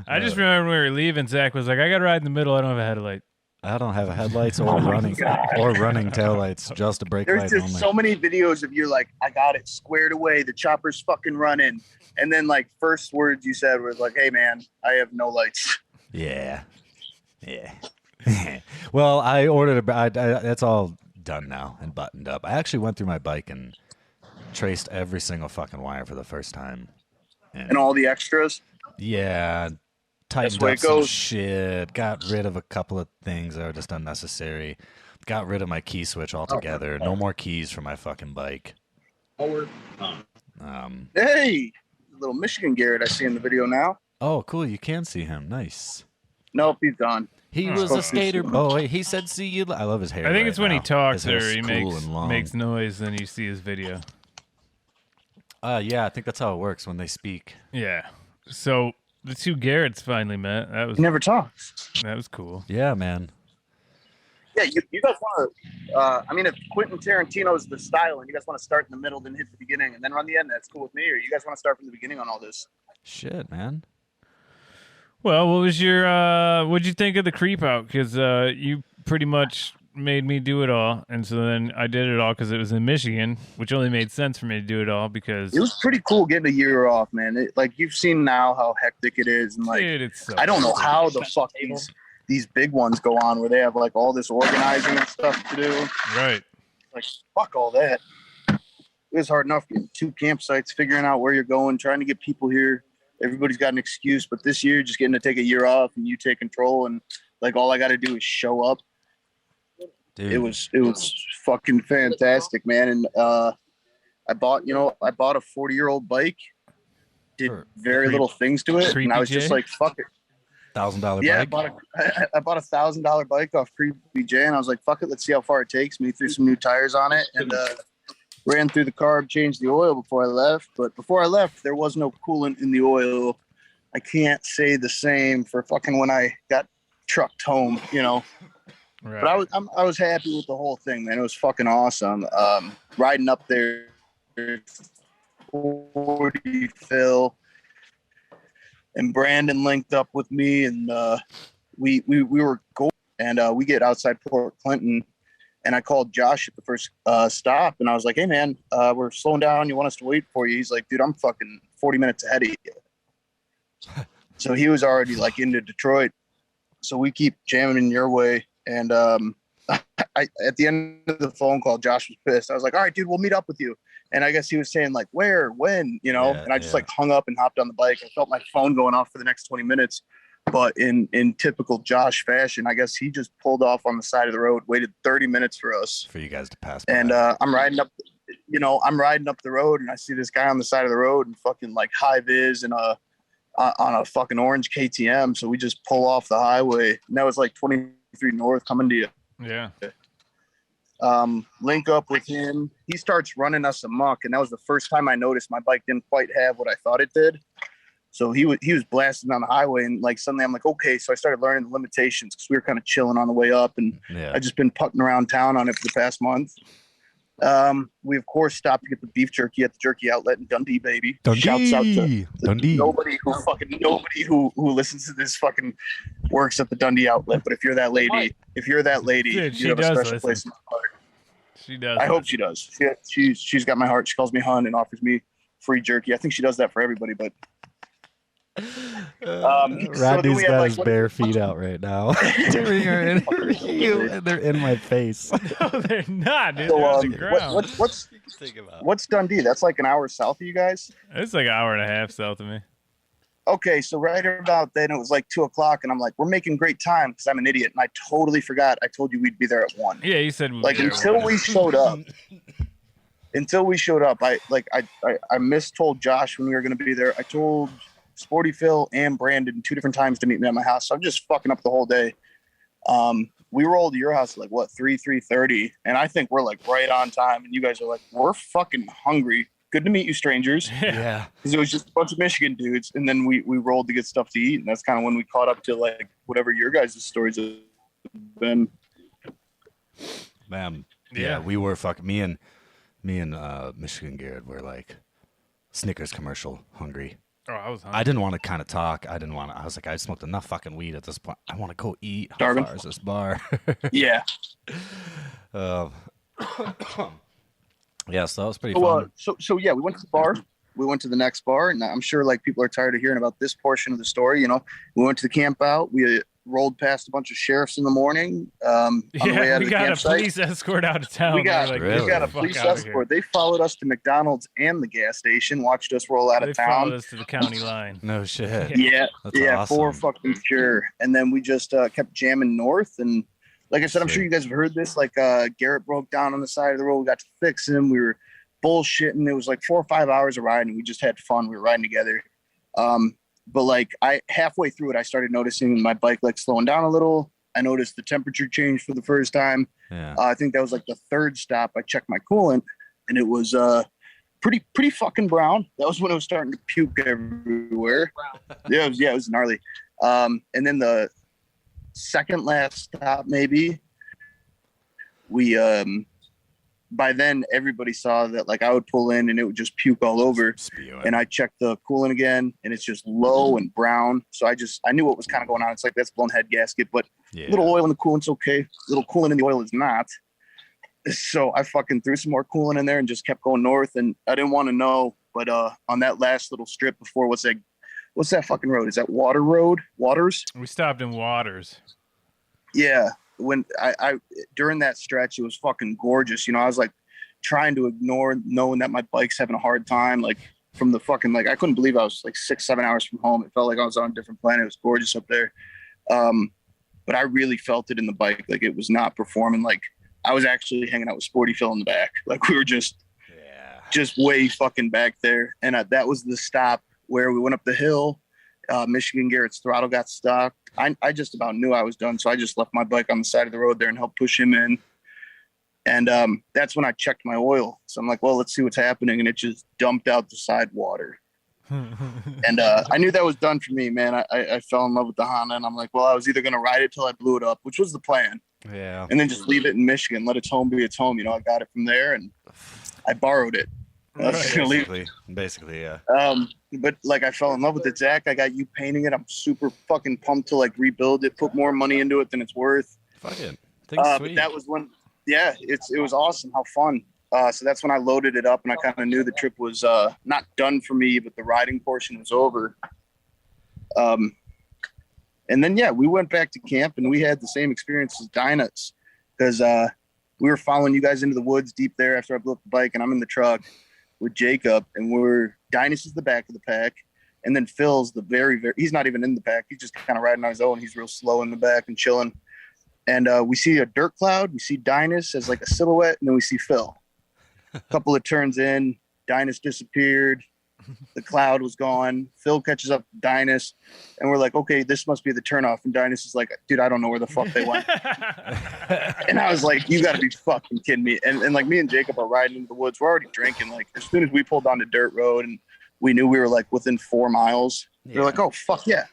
I just remember when we were leaving, Zach was like, "I got to ride in the middle. I don't have a headlight." I don't have a headlights or running taillights, just a brake There's light just only. so many videos of you like, I got it squared away. The chopper's fucking running. And then like first words you said was like, hey man, I have no lights. Yeah. Well, I ordered that's all done now and buttoned up. I actually went through my bike and traced every single fucking wire for the first time. And all the extras? Yeah. Tightened up some shit. Got rid of a couple of things that were just unnecessary. Got rid of my key switch altogether. No more keys for my fucking bike. Hey, little Michigan Garrett I see in the video now. Oh, cool. You can see him. Nice. Nope, he's gone. He was a skater boy. He said, see you. I love his hair. I think it's when he talks or he makes noise, then you see his video. Yeah, I think that's how it works when they speak. Yeah. So the two Garretts finally met. That was never talks. That was cool. Yeah, man. Yeah, you guys want to, I mean, if Quentin Tarantino's the style and you guys want to start in the middle, then hit the beginning and then run the end, that's cool with me. Or you guys want to start from the beginning on all this? Shit, man. Well, what was your, what'd you think of the Kreepout? Because you pretty much made me do it all. And so then I did it all because it was in Michigan, which only made sense for me to do it all because it was pretty cool getting a year off, man. Like you've seen now how hectic it is. And like, dude, it's so I don't know how the fuck these big ones go on where they have like all this organizing and stuff to do. Right. Like, fuck all that. It was hard enough getting 2 campsites, figuring out where you're going, trying to get people here. Everybody's got an excuse, but this year just getting to take a year off and you take control and like all I got to do is show up. Dude. It was fucking fantastic, man. And I bought a 40-year-old bike, did very little things to it, and I was just like, fuck it. $1,000 yeah, bike? I bought a $1,000 bike off Kreepscycle, and I was like, fuck it, let's see how far it takes me. Threw some new tires on it and ran through the carb, changed the oil before I left. But before I left, there was no coolant in the oil. I can't say the same for fucking when I got trucked home, you know. Right. But I was happy with the whole thing, man. It was fucking awesome. Riding up there, 40 Phil and Brandon linked up with me, and we were going, and we get outside Port Clinton, and I called Josh at the first stop, and I was like, "Hey, man, we're slowing down. You want us to wait for you?" He's like, "Dude, I'm fucking 40 minutes ahead of you." So he was already like into Detroit. So we keep jamming in your way. And I at the end of the phone call, Josh was pissed. I was like, all right, dude, we'll meet up with you. And I guess he was saying like, where, when, you know, and I just like hung up and hopped on the bike. I felt my phone going off for the next 20 minutes. But in typical Josh fashion, I guess he just pulled off on the side of the road, waited 30 minutes for us. For you guys to pass by. And I'm riding up the road and I see this guy on the side of the road and fucking like high vis and on a fucking orange KTM. So we just pull off the highway. And that was like 23 North coming to you. Yeah. Link up with him. He starts running us amok. And that was the first time I noticed my bike didn't quite have what I thought it did. So he was blasting on the highway, and like suddenly I'm like, okay. So I started learning the limitations because we were kind of chilling on the way up, and I just been putting around town on it for the past month. We of course stopped to get the beef jerky at the jerky outlet in Dundee, baby. Dundee. Shouts out to Dundee. nobody who listens to this fucking works at the Dundee outlet. But if you're that lady, dude, you have a special place in my heart. She does. I hope she does. She's got my heart. She calls me hun and offers me free jerky. I think she does that for everybody, but. Rodney's got his bare feet out right now during her interview, and they're in my face. No, they're not. Dude. So, They're on the ground. What's Dundee? That's like an hour south of you guys? It's like an hour and a half south of me. Okay, so right about then it was like 2:00, and I'm like, we're making great time because I'm an idiot, and I totally forgot. I told you we'd be there at 1. Yeah, you said like until we showed up. Until we showed up, I mistold Josh when we were going to be there. I told Sporty Phil and Brandon 2 different times to meet me at my house. So I'm just fucking up the whole day. we rolled to your house at like what 3:30, and I think we're like right on time, and you guys are like, we're fucking hungry. Good to meet you, strangers. Yeah, because it was just a bunch of Michigan dudes, and then we rolled to get stuff to eat, and that's kind of when we caught up to like whatever your guys' stories have been. Man, yeah, we were fucking me and Michigan Garrett were like Snickers commercial hungry. Oh, I was hungry. I didn't want to kind of talk. I was like, I smoked enough fucking weed at this point. I want to go eat. How Darwin? far is this bar? Yeah. Yeah, so that was pretty fun. So yeah, we went to the bar. We went to the next bar, and I'm sure like people are tired of hearing about this portion of the story. You know, we went to the camp out. We rolled past a bunch of sheriffs in the morning. On the way out we of the got campsite. a police escort out of town. We got a Fuck police outta escort. They followed us to McDonald's and the gas station. Watched us roll out They of town. followed us to the county line. No shit. Yeah, That's yeah, awesome. for fucking sure. And then we just kept jamming north. And like I said, I'm sure you guys have heard this. Like Garrett broke down on the side of the road. We got to fix him. We were bullshitting. It was like 4 or 5 hours of riding, and we just had fun. We were riding together. But like halfway through it, I started noticing my bike like slowing down a little. I noticed the temperature change for the first time. Yeah. I think that was like the third stop. I checked my coolant, and it was pretty fucking brown. That was when it was starting to puke everywhere. Yeah, it was gnarly. And then the second last stop, maybe we by then everybody saw that like I would pull in and it would just puke all over. And I checked the coolant again, and it's just low and brown. So I knew what was kind of going on. It's like that's blown head gasket, but little oil in the coolant's okay. Little coolant in the oil is not. So I fucking threw some more coolant in there and just kept going north. And I didn't want to know, but on that last little strip before, what's that fucking road? Is that Waters? We stopped in Waters. Yeah. When I during that stretch, it was fucking gorgeous. You know, I was like trying to ignore knowing that my bike's having a hard time. Like from the fucking, like, I couldn't believe I was like 6-7 hours from home. It felt like I was on a different planet. It was gorgeous up there. But I really felt it in the bike. Like it was not performing. Like I was actually hanging out with Sporty Phil in the back. Like we were just way fucking back there. And that was the stop where we went up the hill. Michigan Garrett's throttle got stuck. I just about knew I was done, so I just left my bike on the side of the road there and helped push him in. And that's when I checked my oil. So I'm like, well, let's see what's happening. And it just dumped out the side water. And I knew that was done for me, man. I fell in love with the Honda, and I'm like, well, I was either going to ride it till I blew it up, which was the plan. Yeah. And then just leave it in Michigan, let its home be its home. You know, I got it from there, and I borrowed it. Basically, yeah. But like I fell in love with it, Zach. I got you painting it. I'm super fucking pumped to like rebuild it, put more money into it than it's worth. Fucking but that was when, it was awesome. How fun. So that's when I loaded it up, and I kind of knew the trip was not done for me, but the riding portion was over. And then we went back to camp, and we had the same experience as Dynis, because we were following you guys into the woods deep there after I blew up the bike, and I'm in the truck with Jacob, and Dynis is the back of the pack, and then Phil's the very, very, he's not even in the pack. He's just kind of riding on his own. He's real slow in the back and chilling. And we see a dirt cloud. We see Dynis as like a silhouette, and then we see Phil. A couple of turns in, Dynis disappeared. The cloud was gone. Phil catches up to Dynis, and we're like, okay, this must be the turnoff. And Dynis is like, dude, I don't know where the fuck they went. And I was like, you got to be fucking kidding me. And like me and Jacob are riding into the woods. We're already drinking. Like as soon as we pulled on the dirt road and we knew we were like within 4 miles, we were like, oh, fuck yeah.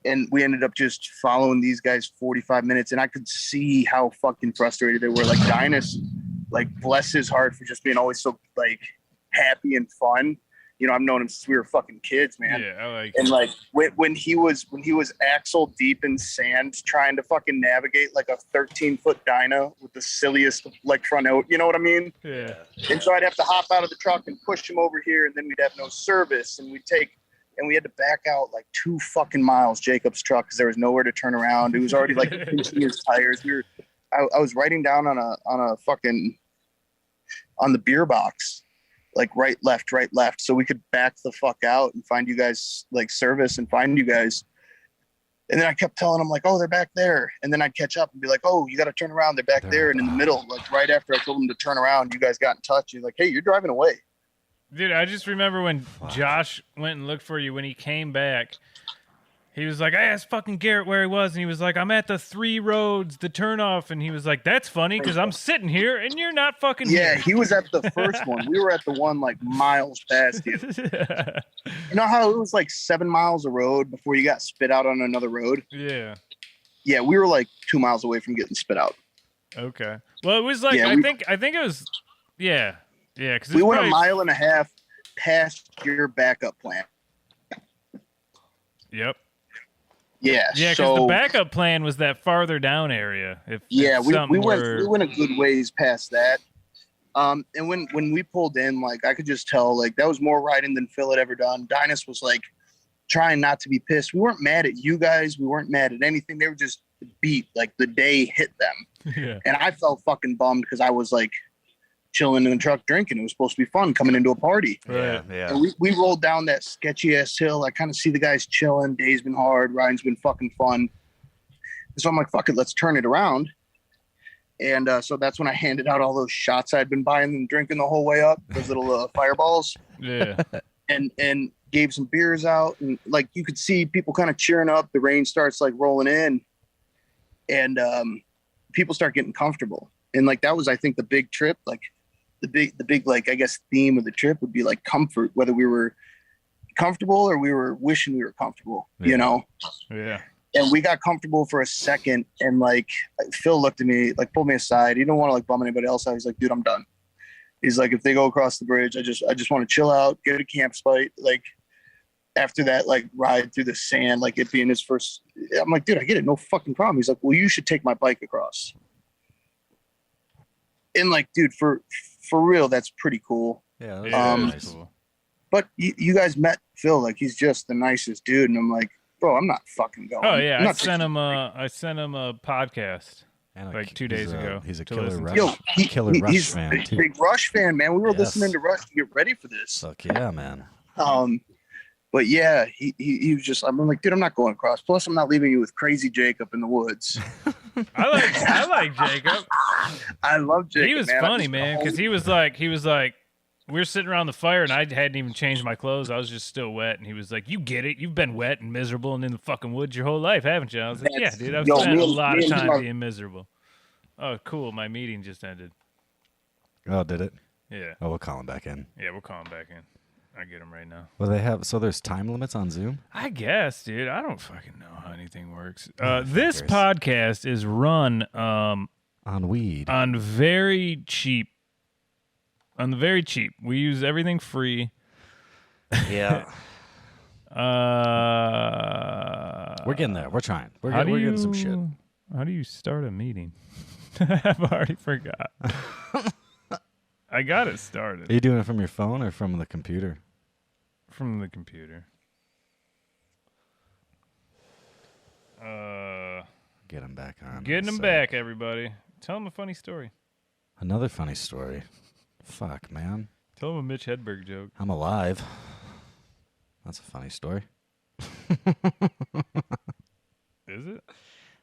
And we ended up just following these guys 45 minutes. And I could see how fucking frustrated they were. Like Dynis, like bless his heart for just being always so like happy and fun. You know, I've known him since we were fucking kids, man. Yeah, I like and like when he was axle deep in sand trying to fucking navigate like a 13-foot dyno with the silliest like front out, you know what I mean? Yeah. And so I'd have to hop out of the truck and push him over here, and then we'd have no service, and we had to back out like 2 fucking miles, Jacob's truck, because there was nowhere to turn around. It was already like pinching his tires. I was writing down on the beer box, like right, left, so we could back the fuck out and find you guys, like service and find you guys. And then I kept telling them like, oh, they're back there. And then I'd catch up and be like, oh, you got to turn around. They're back there. And in the middle, like right after I told them to turn around, you guys got in touch. You're like, hey, you're driving away. Dude, I just remember when Josh went and looked for you when he came back. He was like, I asked fucking Garrett where he was, and he was like, I'm at the 3 roads, the turnoff, and he was like, that's funny because I'm sitting here and you're not fucking here. Yeah, he was at the first one. We were at the one like miles past you. You know how it was like 7 miles of road before you got spit out on another road? Yeah. Yeah, we were like 2 miles away from getting spit out. Okay. Well, it was like I think it was because we went a mile and a half past your backup plan. Yep. Yeah. Yeah, because the backup plan was that farther down area. We went a good ways past that. And when we pulled in, like I could just tell, like that was more riding than Phil had ever done. Dynis was like trying not to be pissed. We weren't mad at you guys. We weren't mad at anything. They were just beat. Like the day hit them. Yeah. And I felt fucking bummed because I was like chilling in the truck drinking. It was supposed to be fun coming into a party. Yeah. And we rolled down that sketchy ass hill. I kind of see the guys chilling. Day's been hard. Riding's been fucking fun. And so I'm like, fuck it, let's turn it around. And so that's when I handed out all those shots I'd been buying and drinking the whole way up, those little fireballs. Yeah. And gave some beers out. And like you could see people kind of cheering up. The rain starts like rolling in. And people start getting comfortable. And like that was, I think, the big trip. Like the big like I guess theme of the trip would be like comfort, whether we were comfortable or we were wishing we were comfortable, you know? Yeah. And we got comfortable for a second, and like Phil looked at me, like pulled me aside. He didn't want to like bum anybody else out. He's like, dude, I'm done. He's like, if they go across the bridge, I just want to chill out, get a campsite. Like after that, like ride through the sand, like it being his first. I'm like, dude, I get it, no fucking problem. He's like, well, you should take my bike across. And like, dude, for real, that's pretty cool. Yeah, nice. But you guys met Phil, like he's just the nicest dude, and I'm like, bro, I'm not fucking going. Oh yeah, I sent him a podcast like 2 days ago. He's a killer Rush, Rush Rush fan too. Big Rush fan, man. We were listening to Rush to get ready for this. Fuck yeah, man. But yeah, he was just. I'm like, dude, I'm not going across. Plus, I'm not leaving you with crazy Jacob in the woods. I like Jacob. I love Jacob. He was funny, man, because he was like, we were sitting around the fire, and I hadn't even changed my clothes. I was just still wet, and he was like, "You get it? You've been wet and miserable and in the fucking woods your whole life, haven't you?" I was like, "Yeah, dude. I've spent a lot of time being miserable." Oh, cool. My meeting just ended. Oh, did it? Yeah. Oh, we'll call him back in. Yeah, we'll call him back in. I get him right now. Well, they have. So there's time limits on Zoom? I guess, dude. I don't fucking know how anything works. This podcast is run on weed. On very cheap. On the very cheap. We use everything free. Yeah. We're getting there. We're trying. We're getting some shit. How do you start a meeting? I've already forgot. I got it started. Are you doing it from your phone or from the computer? From the computer. Get him back on. Getting him back, everybody. Tell him a funny story. Another funny story. Fuck, man. Tell him a Mitch Hedberg joke. I'm alive. That's a funny story. Is it?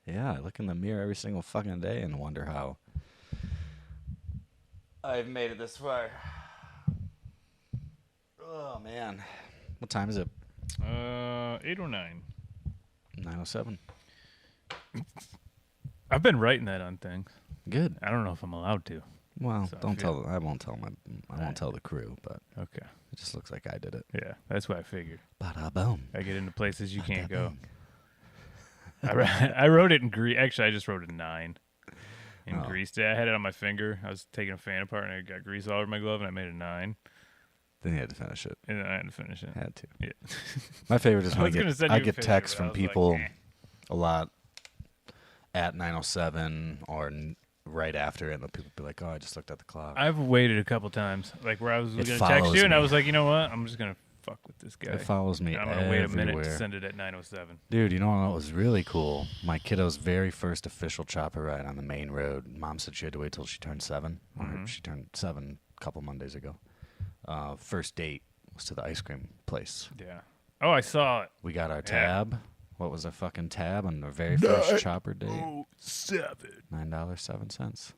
Yeah, I look in the mirror every single fucking day and wonder how I've made it this far. Oh, man. What time is it? 8:09. 9:07. I've been writing that on things. Good. I don't know if I'm allowed to. Well, So don't tell. I won't tell the crew, but okay. It just looks like I did it. Yeah, that's what I figured. Bada boom. I get into places you can't go. I wrote it in Greece. Actually, I just wrote it 9 in Greece. I had it on my finger. I was taking a fan apart, and I got grease all over my glove, and I made a 9. Then you had to finish it. And then I had to finish it. Had to. Yeah. My favorite is when I get picture, texts but from I was people like, a lot at 9:07 or right after it, and people be like, "Oh, I just looked at the clock." I've waited a couple times, like where I was going to text follows you, and I me. was like, you know what? I'm just going to fuck with this guy. It follows me I'm going to wait a minute to everywhere. send it at 9:07. Dude, you know what was really cool? My kiddo's very first official chopper ride on the main road. Mom said she had to wait till she turned 7. Or she turned 7 a couple Mondays ago. First date was to the ice cream place. Yeah. Oh, I saw it. We got our tab. What was our fucking tab on our very first chopper date? $9.07.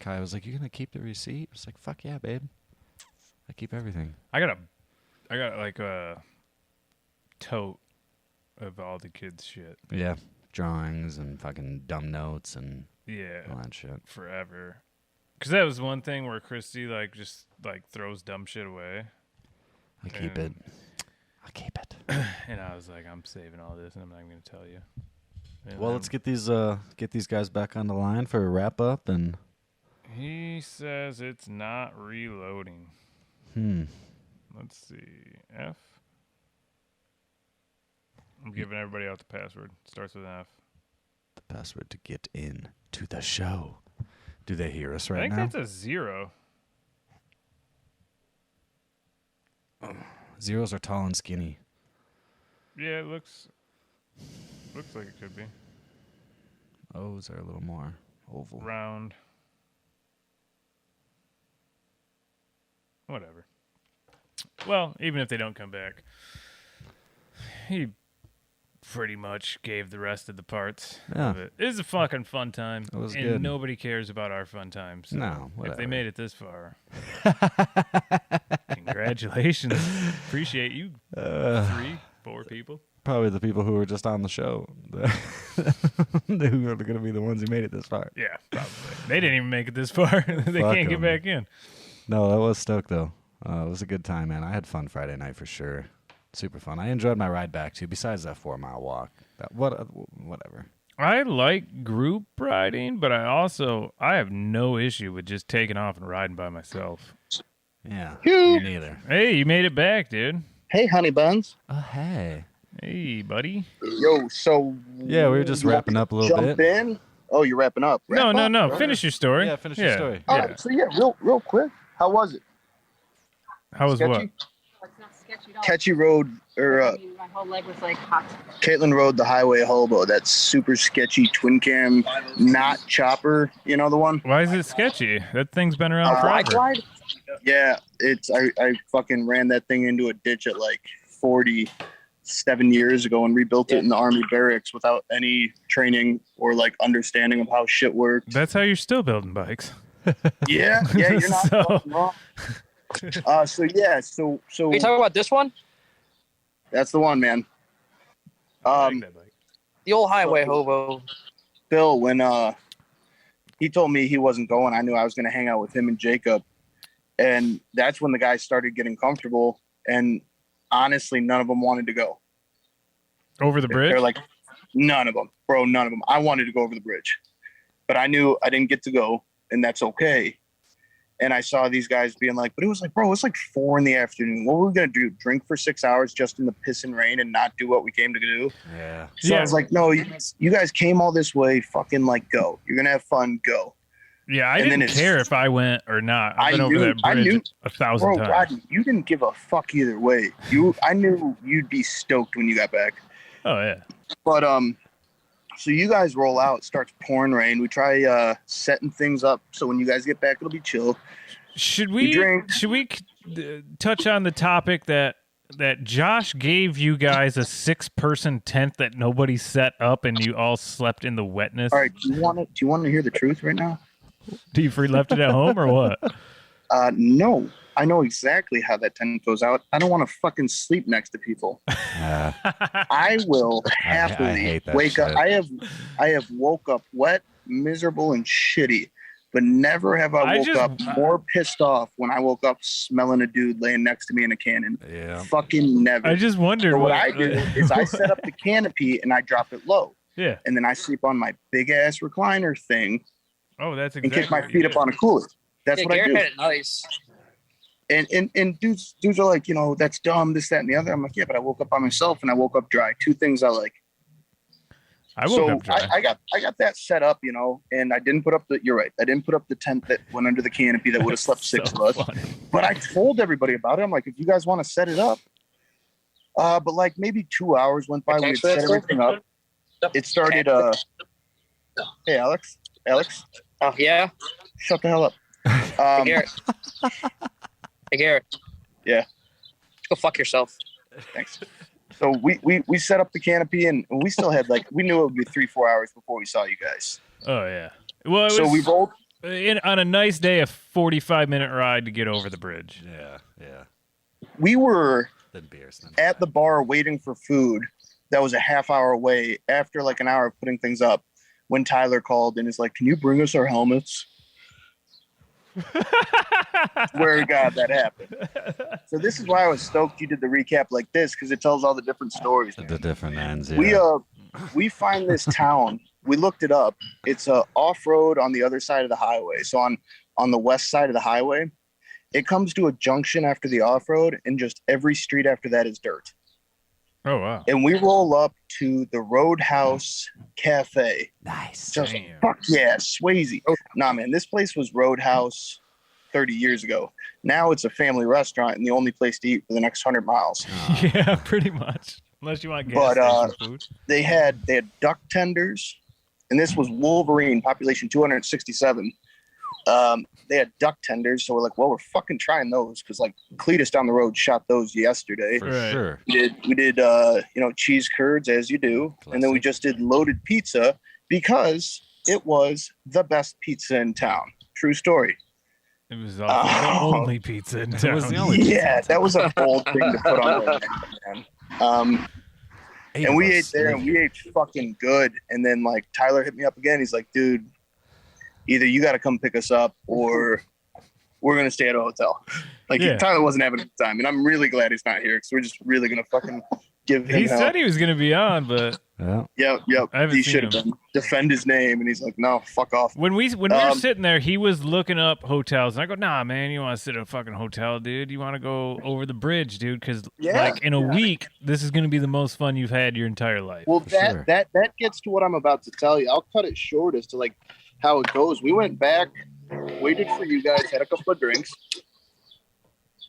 Kai was like, "You gonna keep the receipt?" I was like, "Fuck yeah, babe. I keep everything." I got like a tote of all the kids' shit. Yeah, drawings and fucking dumb notes and all that shit. Forever. Because that was one thing where Christy just throws dumb shit away. I keep it. And I was like, I'm saving all this, and I'm not even going to tell you. And well, let's get these guys back on the line for a wrap up. And he says it's not reloading. Let's see. F. I'm giving everybody out the password. Starts with an F. The password to get in to the show. Do they hear us right now? I think that's a 0. Zeros are tall and skinny. Yeah, it looks like it could be. O's are a little more oval. Round. Whatever. Well, even if they don't come back, he pretty much gave the rest of the parts of it. It was a fucking fun time. It was and good. Nobody cares about our fun times. So no, whatever. If they made it this far, congratulations. Appreciate you. 3, 4 people. Probably the people who were just on the show. Who are going to be the ones who made it this far. Yeah, probably. They didn't even make it this far. They can't get back in. No, that was stoked, though. It was a good time, man. I had fun Friday night for sure. Super fun. I enjoyed my ride back, too, besides that 4-mile walk. Whatever. I like group riding, but I have no issue with just taking off and riding by myself. Yeah, me neither. Hey, you made it back, dude. Hey, honey buns. Oh, hey. Hey, buddy. Yo, so... Yeah, we were just wrapping up a little bit. Jump in? Oh, you're wrapping up. No. Right? Finish your story. Yeah, finish your story. All right, so real quick. How was it? How was what? It's not sketchy at all. Catchy Road, or my whole leg was like hot. Caitlin Road, the highway hobo. That super sketchy twin cam, not chopper. You know the one? Why is it sketchy? That thing's been around forever. Yeah, I fucking ran that thing into a ditch at like 47 years ago and rebuilt it in the Army barracks without any training or like understanding of how shit worked. That's how you're still building bikes. Yeah, you're not fucking wrong. So Are you talking about this one? That's the one, man. The old highway hobo. Bill, when he told me he wasn't going, I knew I was going to hang out with him and Jacob, and that's when the guys started getting comfortable. And honestly, none of them wanted to go over the bridge. They're like, none of them, bro, none of them. I wanted to go over the bridge, but I knew I didn't get to go, and that's okay. And I saw these guys being like, but it was like, bro, it's like 4 p.m. What were we going to do? Drink for 6 hours just in the piss and rain and not do what we came to do? Yeah. So I was like, no, you guys came all this way. Fucking like, go. You're going to have fun. Go. Yeah, I didn't care if I went or not. I've been over that bridge 1,000 times. Rodney, you didn't give a fuck either way. I knew you'd be stoked when you got back. Oh, yeah. But, so you guys roll out, it starts pouring rain. We try setting things up so when you guys get back, it'll be chill. Should we touch on the topic that Josh gave you guys a 6-person tent that nobody set up and you all slept in the wetness? All right, do you want to hear the truth right now? Do you left it at home or what? No. I know exactly how that tent goes out. I don't want to fucking sleep next to people. I will happily wake up. I have woke up wet, miserable, and shitty, but never have I woke up more pissed off when I woke up smelling a dude laying next to me in a cannon. Yeah. Fucking never. I just wondered what I do is I set up the canopy and I drop it low. Yeah. And then I sleep on my big ass recliner thing. Oh, that's exactly. And kick my feet up on a cooler. That's what I do. Garrett had it nice. And dudes are like, that's dumb, this, that, and the other. I'm like, yeah, but I woke up by myself and I woke up dry. 2 things I like. I woke up dry. I got that set up, and I didn't put up you're right. I didn't put up the tent that went under the canopy that would have slept 6 of us. Funny. But I told everybody about it. I'm like, if you guys want to set it up. But like maybe 2 hours went by. We had set everything up. It started. Hey, Alex. Oh, yeah? Shut the hell up. Hey, Garrett. Hey, Garrett. Yeah. Go fuck yourself. Thanks. So we set up the canopy and we still had we knew it would be 3-4 hours before we saw you guys. Oh, yeah. Well, we rolled on a nice day, a 45-minute ride to get over the bridge. Yeah. We were Then beers. at the bar waiting for food that was a half hour away after like an hour of putting things up when Tyler called and is like, can you bring us our helmets? Swear to God that happened. So this is why I was stoked you did the recap like this, because it tells all the different stories. The different ends. Yeah. We find this town. We looked it up. It's off-road on the other side of the highway. So on the west side of the highway, it comes to a junction after the off-road, and just every street after that is dirt. Oh, wow. And we roll up to the Roadhouse Cafe. Nice. Just fuck yeah, Swayze. Nah, man, this place was Roadhouse 30 years ago. Now it's a family restaurant and the only place to eat for the next 100 miles. Yeah, pretty much. Unless you want gas station food. They had duck tenders, and this was Wolverine, population 267. They had duck tenders, so we're like, well, we're fucking trying those because like Cletus down the road shot those yesterday. For sure. We did cheese curds as you do. Classic. And then we just did loaded pizza because it was the best pizza in town. True story. It was the only pizza in town. It was the only pizza in town. That was a bold thing to put on there, man. And we ate there and we ate fucking good. And then like Tyler hit me up again. He's like, dude, either you got to come pick us up or we're going to stay at a hotel. Like Tyler wasn't having a good time. And I'm really glad he's not here because we're just really going to fucking give him He help. said he was going to be on, but... Yep. He should have defend his name. And he's like, no, fuck off. When we were sitting there, he was looking up hotels. And I go, nah, man, you want to sit at a fucking hotel, dude? You want to go over the bridge, dude? Because in a week, this is going to be the most fun you've had your entire life. Well, that gets to what I'm about to tell you. I'll cut it short as to like how it goes. We went back, waited for you guys, had a couple of drinks.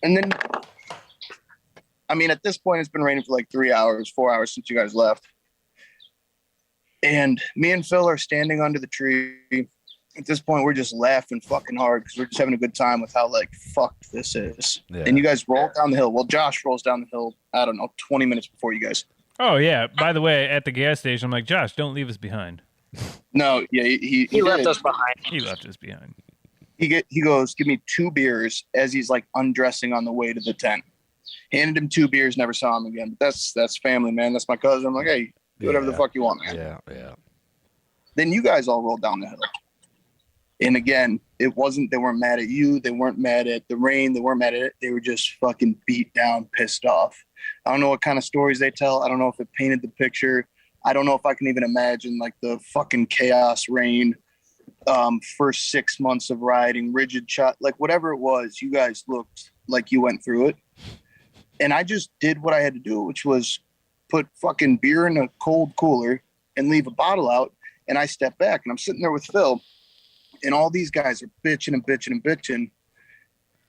And then, I mean, at this point, it's been raining for like 4 hours since you guys left. And me and Phil are standing under the tree. At this point, we're just laughing fucking hard because we're just having a good time with how, like, fucked this is. Yeah. And you guys roll down the hill. Well, Josh rolls down the hill, I don't know, 20 minutes before you guys. Oh, yeah. By the way, at the gas station, I'm like, Josh, don't leave us behind. No, yeah, he left us behind. He left us behind. He goes, give me 2 beers as he's, like, undressing on the way to the tent. Handed him 2 beers, never saw him again. But that's family, man. That's my cousin. I'm like, hey, do whatever the fuck you want, man. Yeah. Then you guys all rolled down the hill. And again, they weren't mad at you. They weren't mad at the rain. They weren't mad at it. They were just fucking beat down, pissed off. I don't know what kind of stories they tell. I don't know if it painted the picture. I don't know if I can even imagine like the fucking chaos rain, first 6 months of riding, rigid shot, like whatever it was, you guys looked like you went through it. And I just did what I had to do, which was put fucking beer in a cold cooler and leave a bottle out. And I stepped back and I'm sitting there with Phil and all these guys are bitching and bitching and bitching.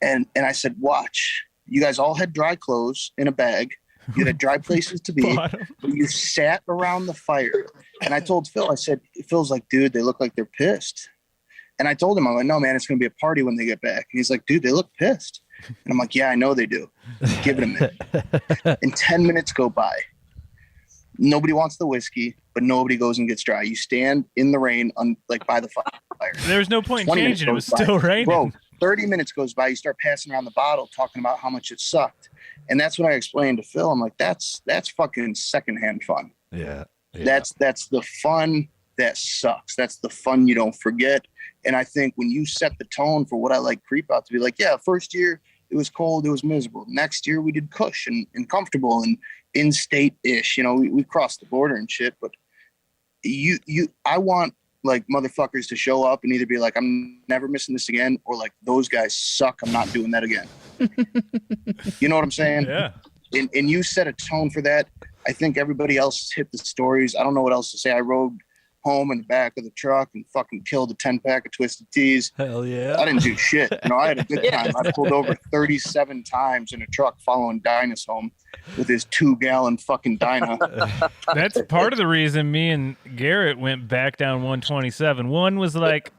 And I said, watch, you guys all had dry clothes in a bag. You had dry places to be. You sat around the fire. And I told Phil, I said, Phil's like, dude, they look like they're pissed. And I told him, I'm like, no, man, it's going to be a party when they get back. And he's like, dude, they look pissed. And I'm like, yeah, I know they do. Give it a minute. And 10 minutes go by. Nobody wants the whiskey, but nobody goes and gets dry. You stand in the rain, like by the fire. There's no point in changing. It was still raining. Bro, 30 minutes goes by. You start passing around the bottle, talking about how much it sucked. And that's when I explained to Phil. I'm like, that's fucking secondhand fun. Yeah. That's the fun that sucks. That's the fun you don't forget. And I think when you set the tone for what I like Kreepout to be like, yeah, first year it was cold, it was miserable. Next year we did cush and comfortable and in-state-ish. You know, we crossed the border and shit. But I want like motherfuckers to show up and either be like, I'm never missing this again, or like, those guys suck, I'm not doing that again. You know what I'm saying? Yeah. And you set a tone for that. I think everybody else hit the stories. I don't know what else to say. I rode home in the back of the truck and fucking killed a 10-pack of Twisted Teas. Hell yeah. I didn't do shit. You know, I had a good time. I pulled over 37 times in a truck following Dynis home with his 2-gallon fucking Dyna. That's part of the reason me and Garrett went back down 127. One was like,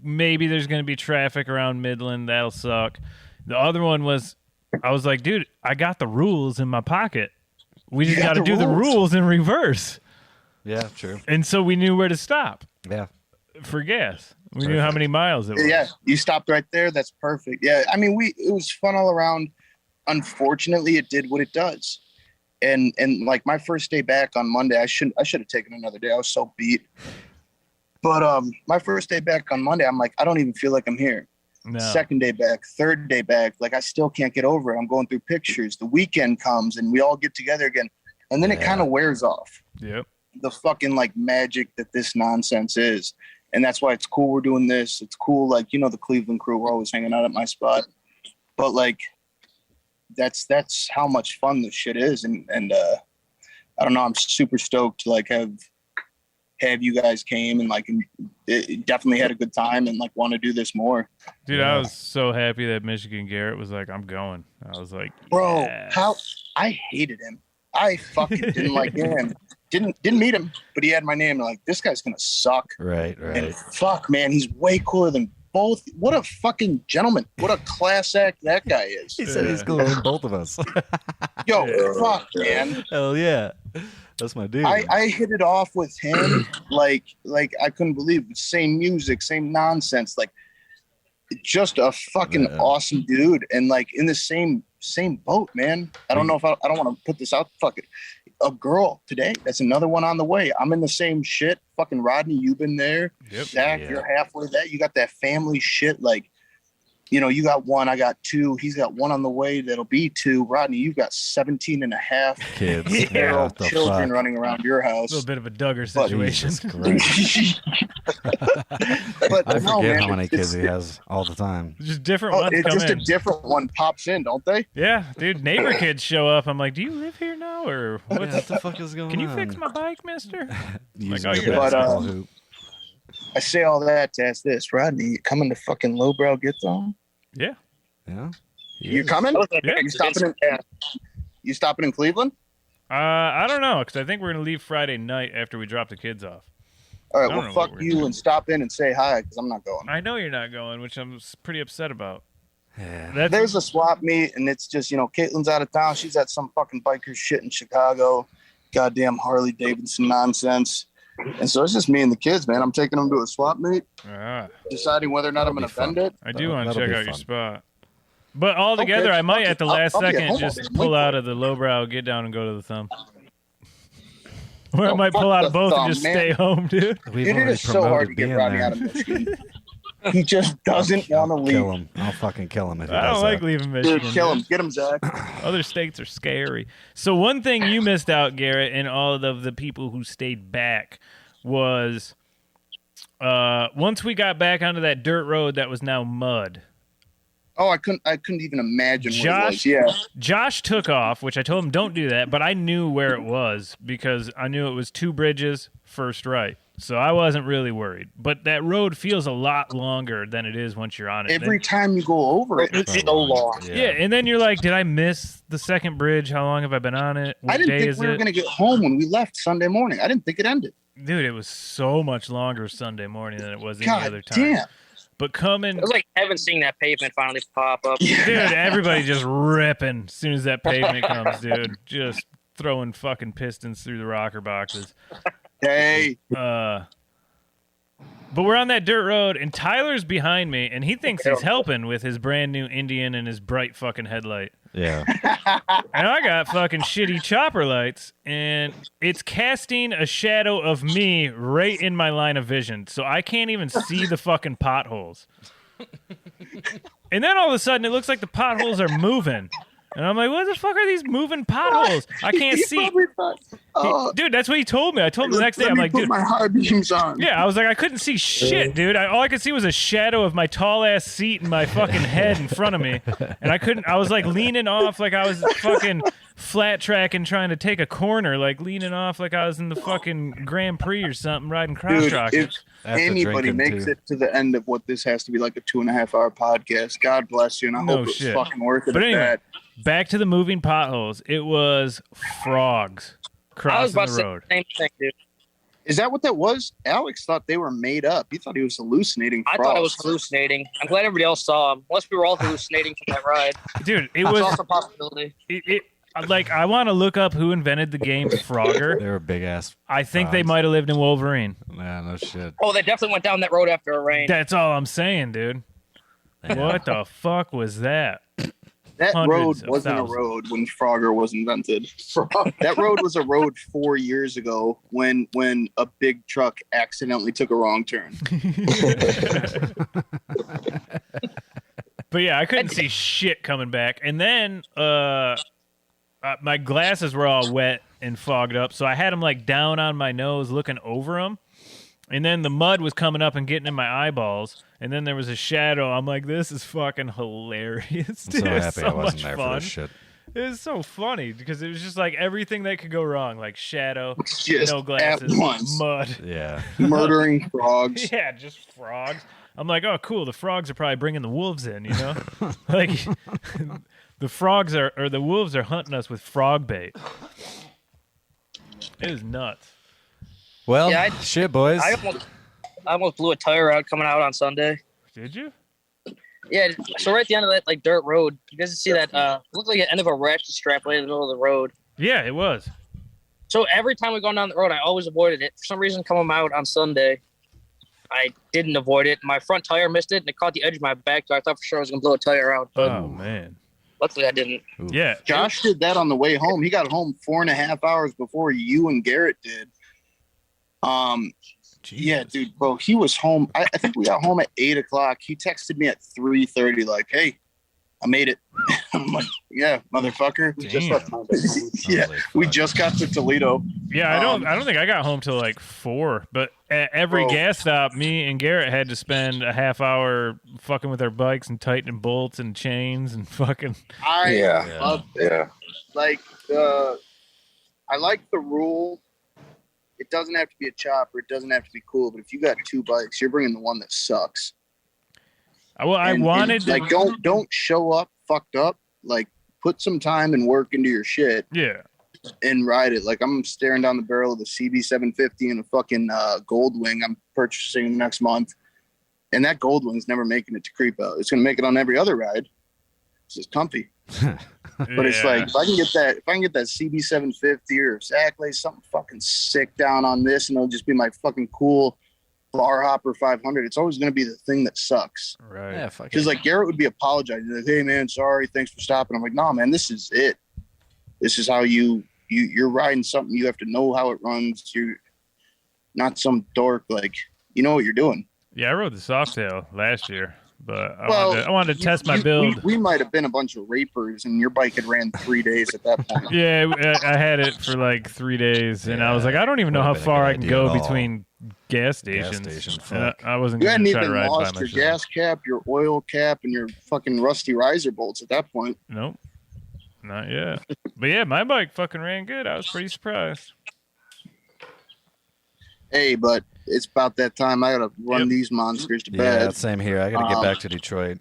maybe there's going to be traffic around Midland. That'll suck. The other one was, I was like, dude, I got the rules in my pocket. We just got to do the rules in reverse. Yeah, true. And so we knew where to stop. Yeah. For gas. We knew how many miles it was. Yeah, you stopped right there. That's perfect. Yeah, I mean, it was fun all around. Unfortunately, it did what it does. And like my first day back on Monday, I should have taken another day. I was so beat. But my first day back on Monday, I'm like, I don't even feel like I'm here. No. Second day back, third day back, like I still can't get over it. I'm going through pictures. The weekend comes and we all get together again. And then it kind of wears off. Yep. The fucking like magic that this nonsense is. And that's why it's cool we're doing this. It's cool, like, you know, the Cleveland crew, we're always hanging out at my spot. But like that's how much fun this shit is. And I don't know, I'm super stoked to like have you guys came and like it definitely had a good time and like want to do this more. Dude, I was so happy that Michigan Garrett was like, I'm going. I was like, bro, yes. how I hated him. I fucking didn't like him. Didn't meet him, but he had my name. Like, this guy's gonna suck. Right. And fuck, man, he's way cooler than both. What a fucking gentleman. What a class act that guy is. He said he's cooler than both of us. Yo, fuck, man. Hell yeah. That's my dude. I hit it off with him like I couldn't believe it. Same music, same nonsense, like just a fucking awesome dude, and like in the same boat, man. I don't know if I don't want to put this out. Fuck it. A girl today. That's another one on the way. I'm in the same shit. Fucking Rodney, you've been there. Yep. Zach, you're halfway there. You got that family shit. Like, you know, you got one, I got two. He's got one on the way. That'll be two. Rodney, you've got 17 and a half kids, children running around your house. A little bit of a Duggar situation. But I no, forget man, how many kids he has all the time. Just different ones it's come just in. a different one pops in, don't they? Yeah, dude, neighbor kids show up. I'm like, do you live here now? Or what the fuck is going on? Can you fix my bike, mister? Like, oh, you're but, I say all that to ask this. Rodney, you coming to fucking Lowbrow Get Zone? Yeah. Yeah. You coming? Yeah. You stopping in Cleveland? I don't know, because I think we're going to leave Friday night after we drop the kids off. All right, well, fuck you and stop in and say hi, because I'm not going. I know you're not going, which I'm pretty upset about. Yeah. There's a swap meet, and it's just, you know, Caitlin's out of town. She's at some fucking biker shit in Chicago. Goddamn Harley Davidson nonsense. And so it's just me and the kids, man. I'm taking them to a swap meet, deciding whether or not I'm going to bend it. I do want to check out your spot. But all together, I might at the last second just pull out of the lowbrow, get down, and go to the thumb. Or I might pull out of both and just stay home, dude. It is so hard to get Rodney out of Michigan. He just doesn't want to leave. Kill him. I'll fucking kill him if he I does don't like that. leaving Michigan. Dude, kill him. Get him, Zach. Other states are scary. So one thing you missed out, Garrett, and all of the people who stayed back was once we got back onto that dirt road that was now mud. Oh, I couldn't even imagine what it was. Yeah. Josh took off, which I told him don't do that, but I knew where it was because I knew it was 2 bridges, first right. So I wasn't really worried. But that road feels a lot longer than it is once you're on it. Every time you go over it, it's so long. Yeah, and then you're like, did I miss the second bridge? How long have I been on it? What I didn't day think is we were it? going to get home when we left Sunday morning. I didn't think it ended. Dude, it was so much longer Sunday morning than it was any God other time. damn. But coming, It was like heaven seeing that pavement finally pop up. dude, everybody just ripping as soon as that pavement comes, dude. Just throwing fucking pistons through the rocker boxes. Hey. But we're on that dirt road, and Tyler's behind me, and he thinks he's helping with his brand new Indian and his bright fucking headlight. Yeah. And I got fucking shitty chopper lights, and it's casting a shadow of me right in my line of vision, so I can't even see the fucking potholes. And then all of a sudden, it looks like the potholes are moving. And I'm like, what the fuck are these moving potholes? I can't see. Dude, that's what he told me. I told him the next day. I'm like, dude. My high beams on. Yeah, I was like, I couldn't see shit, dude. All I could see was a shadow of my tall ass seat and my fucking head in front of me. And I was like leaning off like I was fucking flat tracking trying to take a corner, like leaning off like I was in the fucking Grand Prix or something, riding cross Dude, rockets. if anybody makes it to the end of what this has to be like a 2.5 hour podcast, God bless you, and I hope it's fucking worth it. But anyway, that. back to the moving potholes. It was frogs crossing the road. Same thing, dude. Is that what that was? Alex thought they were made up. He thought he was hallucinating. I thought it was hallucinating. I'm glad everybody else saw him. Unless we were all hallucinating from that ride. Dude, it That's was also a possibility. Like, I want to look up who invented the game Frogger. They were big ass. I think they might have lived in Wolverine. Yeah, no shit. Oh, they definitely went down that road after a rain. That's all I'm saying, dude. What the fuck was that? That road Hundreds of wasn't a thousands. road when Frogger was invented. That road was a road 4 years ago when a big truck accidentally took a wrong turn. But yeah, I couldn't see shit coming back. And then my glasses were all wet and fogged up, so I had them like down on my nose looking over them. And then the mud was coming up and getting in my eyeballs. And then there was a shadow. I'm like, this is fucking hilarious. I'm so It was happy so I wasn't much there fun. for this shit. It was so funny because it was just like everything that could go wrong, like shadow, Just no glasses, at once. mud. Yeah. Murdering frogs. Yeah, just frogs. I'm like, oh, cool. The frogs are probably bringing the wolves in, you know? Like, the wolves are hunting us with frog bait. It is nuts. Well, Yeah, shit, boys. I almost blew a tire out coming out on Sunday. Did you? Yeah, so right at the end of that like dirt road, you guys see that looked like the end of a ratchet strap right in the middle of the road. Yeah, it was. So every time we go down the road, I always avoided it. For some reason, coming out on Sunday, I didn't avoid it. My front tire missed it, and it caught the edge of my back, so I thought for sure I was going to blow a tire out. But Oh, man. luckily, I didn't. Yeah. Josh did that on the way home. He got home 4.5 hours before you and Garrett did. Yeah, dude, bro, he was home. I think we got home at 8 o'clock. He texted me at 3:30, like, "Hey, I made it." I'm like, "Yeah, motherfucker, we just left." Yeah, we just got to Toledo. Yeah, I don't think I got home till like 4. But at every gas stop, me and Garrett had to spend a half hour fucking with our bikes and tightening bolts and chains and fucking. I love it. Yeah. Like I like the rule. It doesn't have to be a chopper. It doesn't have to be cool. But if you got 2 bikes, you're bringing the one that sucks. Well, I wanted like don't show up fucked up. Like put some time and work into your shit. Yeah. And ride it. Like I'm staring down the barrel of the CB750 and a fucking Goldwing I'm purchasing next month. And that Goldwing's never making it to Kreepout. It's gonna make it on every other ride. It's just comfy. But it's like if I can get that CB750 or exactly something fucking sick down on this, and it'll just be my fucking cool bar hopper 500. It's always going to be the thing that sucks. Right. Yeah, fuck Because it. like Garrett would be apologizing, like, "Hey man, sorry, thanks for stopping." I'm like, "No man, this is it. This is how you're riding something. You have to know how it runs. You're not some dork. Like you know what you're doing." Yeah, I rode the Softail last year, but I wanted to test my build. We might have been a bunch of rapers, and your bike had ran 3 days at that point. Yeah, I had it for like 3 days, and I was like, I don't even know how Would've been a far good I can idea go at all. between gas stations. station, And fuck. I wasn't You going hadn't to try to even ride by lost your myself. gas cap, your oil cap, and your fucking rusty riser bolts at that point. Nope, not yet. But yeah, my bike fucking ran good. I was pretty surprised. Hey, but it's about that time. I gotta run these monsters to Yeah, bed. same here. I got to get back to Detroit.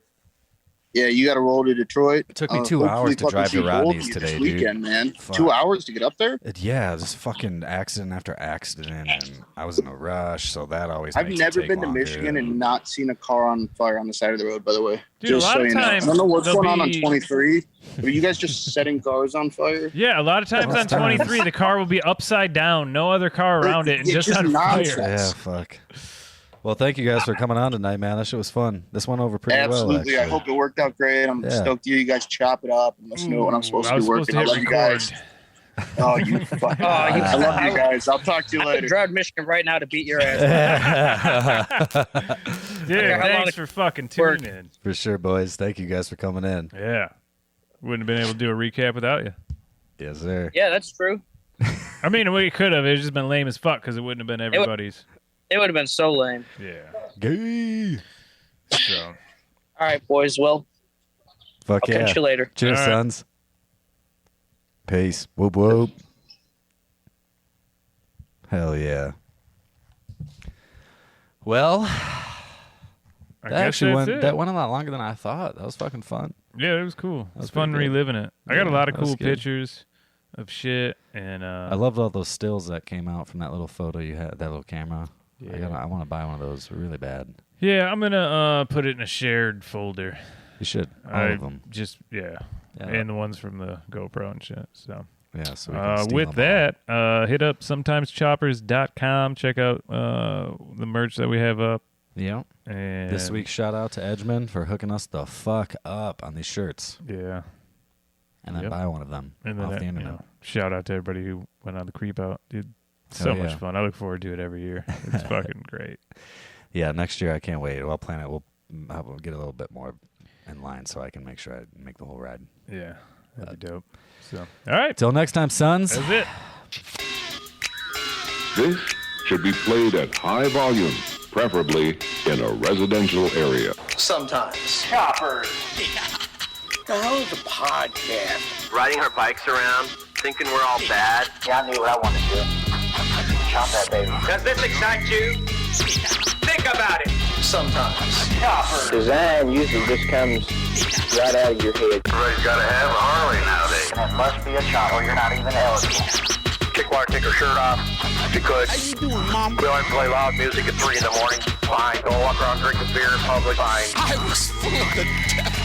Yeah, you got to roll to Detroit. It took me 2 hours to drive to Rodney's today, this dude. weekend, man. Fuck. 2 hours to get up there. Yeah, just fucking accident after accident, and I was in a rush, so that always I've makes never it take been to longer. Michigan and not seen a car on fire on the side of the road. By the way, Dude, a lot of you know. times I don't know what's there'll going on be- 23. Are you guys just setting cars on fire? Yeah, a lot of times on 23, the car will be upside down, no other car around it, and It's just on nonsense. fire. Yeah, fuck. Well, thank you guys for coming on tonight, man. That shit was fun. This went over pretty well, Absolutely. actually. I hope it worked out great. I'm Yeah. stoked you guys chop it up and let us know what I'm supposed I to was be working. I supposed love to you hit guys. Oh, you fucking. I love you guys. I'll talk to you I could later. drive Michigan right now to beat your ass. Dude, how long thanks it for fucking worked. tuning in. For sure, boys. Thank you guys for coming in. Yeah. Wouldn't have been able to do a recap without you. Yes, sir. Yeah, that's true. I mean, we could have. It's just been lame as fuck because it wouldn't have been everybody's. It would have been so lame. Yeah. Gay. So. All right, boys. Well, Fuck I'll yeah. catch you later. Cheers, All right. sons. Peace. Whoop, whoop. Hell yeah. Well, I that guess actually that's went, it. that went a lot longer than I thought. That was fucking fun. Yeah, it was cool. It was was fun pretty good. reliving it. I got a Yeah, lot of that was cool good. pictures of shit, and I loved all those stills that came out from that little photo you had, that little camera. Yeah. I want to buy one of those really bad. yeah, I'm gonna put it in a shared folder. You should. All of them. Just Yeah. and the ones from the GoPro and shit. So. Yeah, so we can steal with them all. that, hit up sometimeschoppers.com. Check out the merch that we have up. Yeah. And This week, shout out to Edgeman for hooking us the fuck up on these shirts. Yeah. and then buy one of them and off then the internet. Shout out to everybody who went on the Kreepout, dude. So much fun. I look forward to it every year. It's fucking great. Yeah, next year I can't wait. We'll plan it. We'll get a little bit more in line so I can make sure I make the whole ride. Yeah, that'd be dope. So, all right. Till next time, sons. That's it. This should be played at high volume, preferably in a residential area. Sometimes. Choppers. The hell is a podcast? Riding our bikes around, thinking we're all bad. Yeah, I knew what I wanted to do. Chop that baby. Does this excite you? Think about it. Sometimes. Choppers. Design usually just comes right out of your head. Everybody's got to have a Harley nowadays. And it must be a chop or you're not even eligible. Kickwater, take her shirt off, if you could. How you doing, Mom? We don't play loud music at 3 in the morning. Fine. Don't walk around drinking beer in public. Fine. I was full of the devil.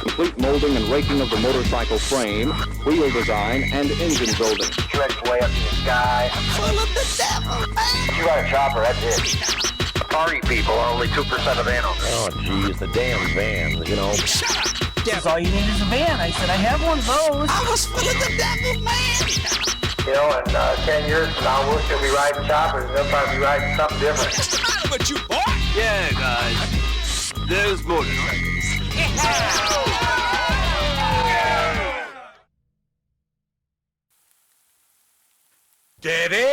Complete molding and raking of the motorcycle frame, wheel design, and engine building. Stretched way up to the sky. Full of the devil, man. You got a chopper, that's it. Party people are only 2% of animals. Oh, geez, the damn van, you know. Shut up, devil. That's all you need is a van. I said, I have one of those. I was full of the devil, man. You know, in 10 years from now, we'll still be riding choppers and they'll probably be riding something different. What's the matter with you, boy? Yeah, guys. There's motorcycles. Debbie?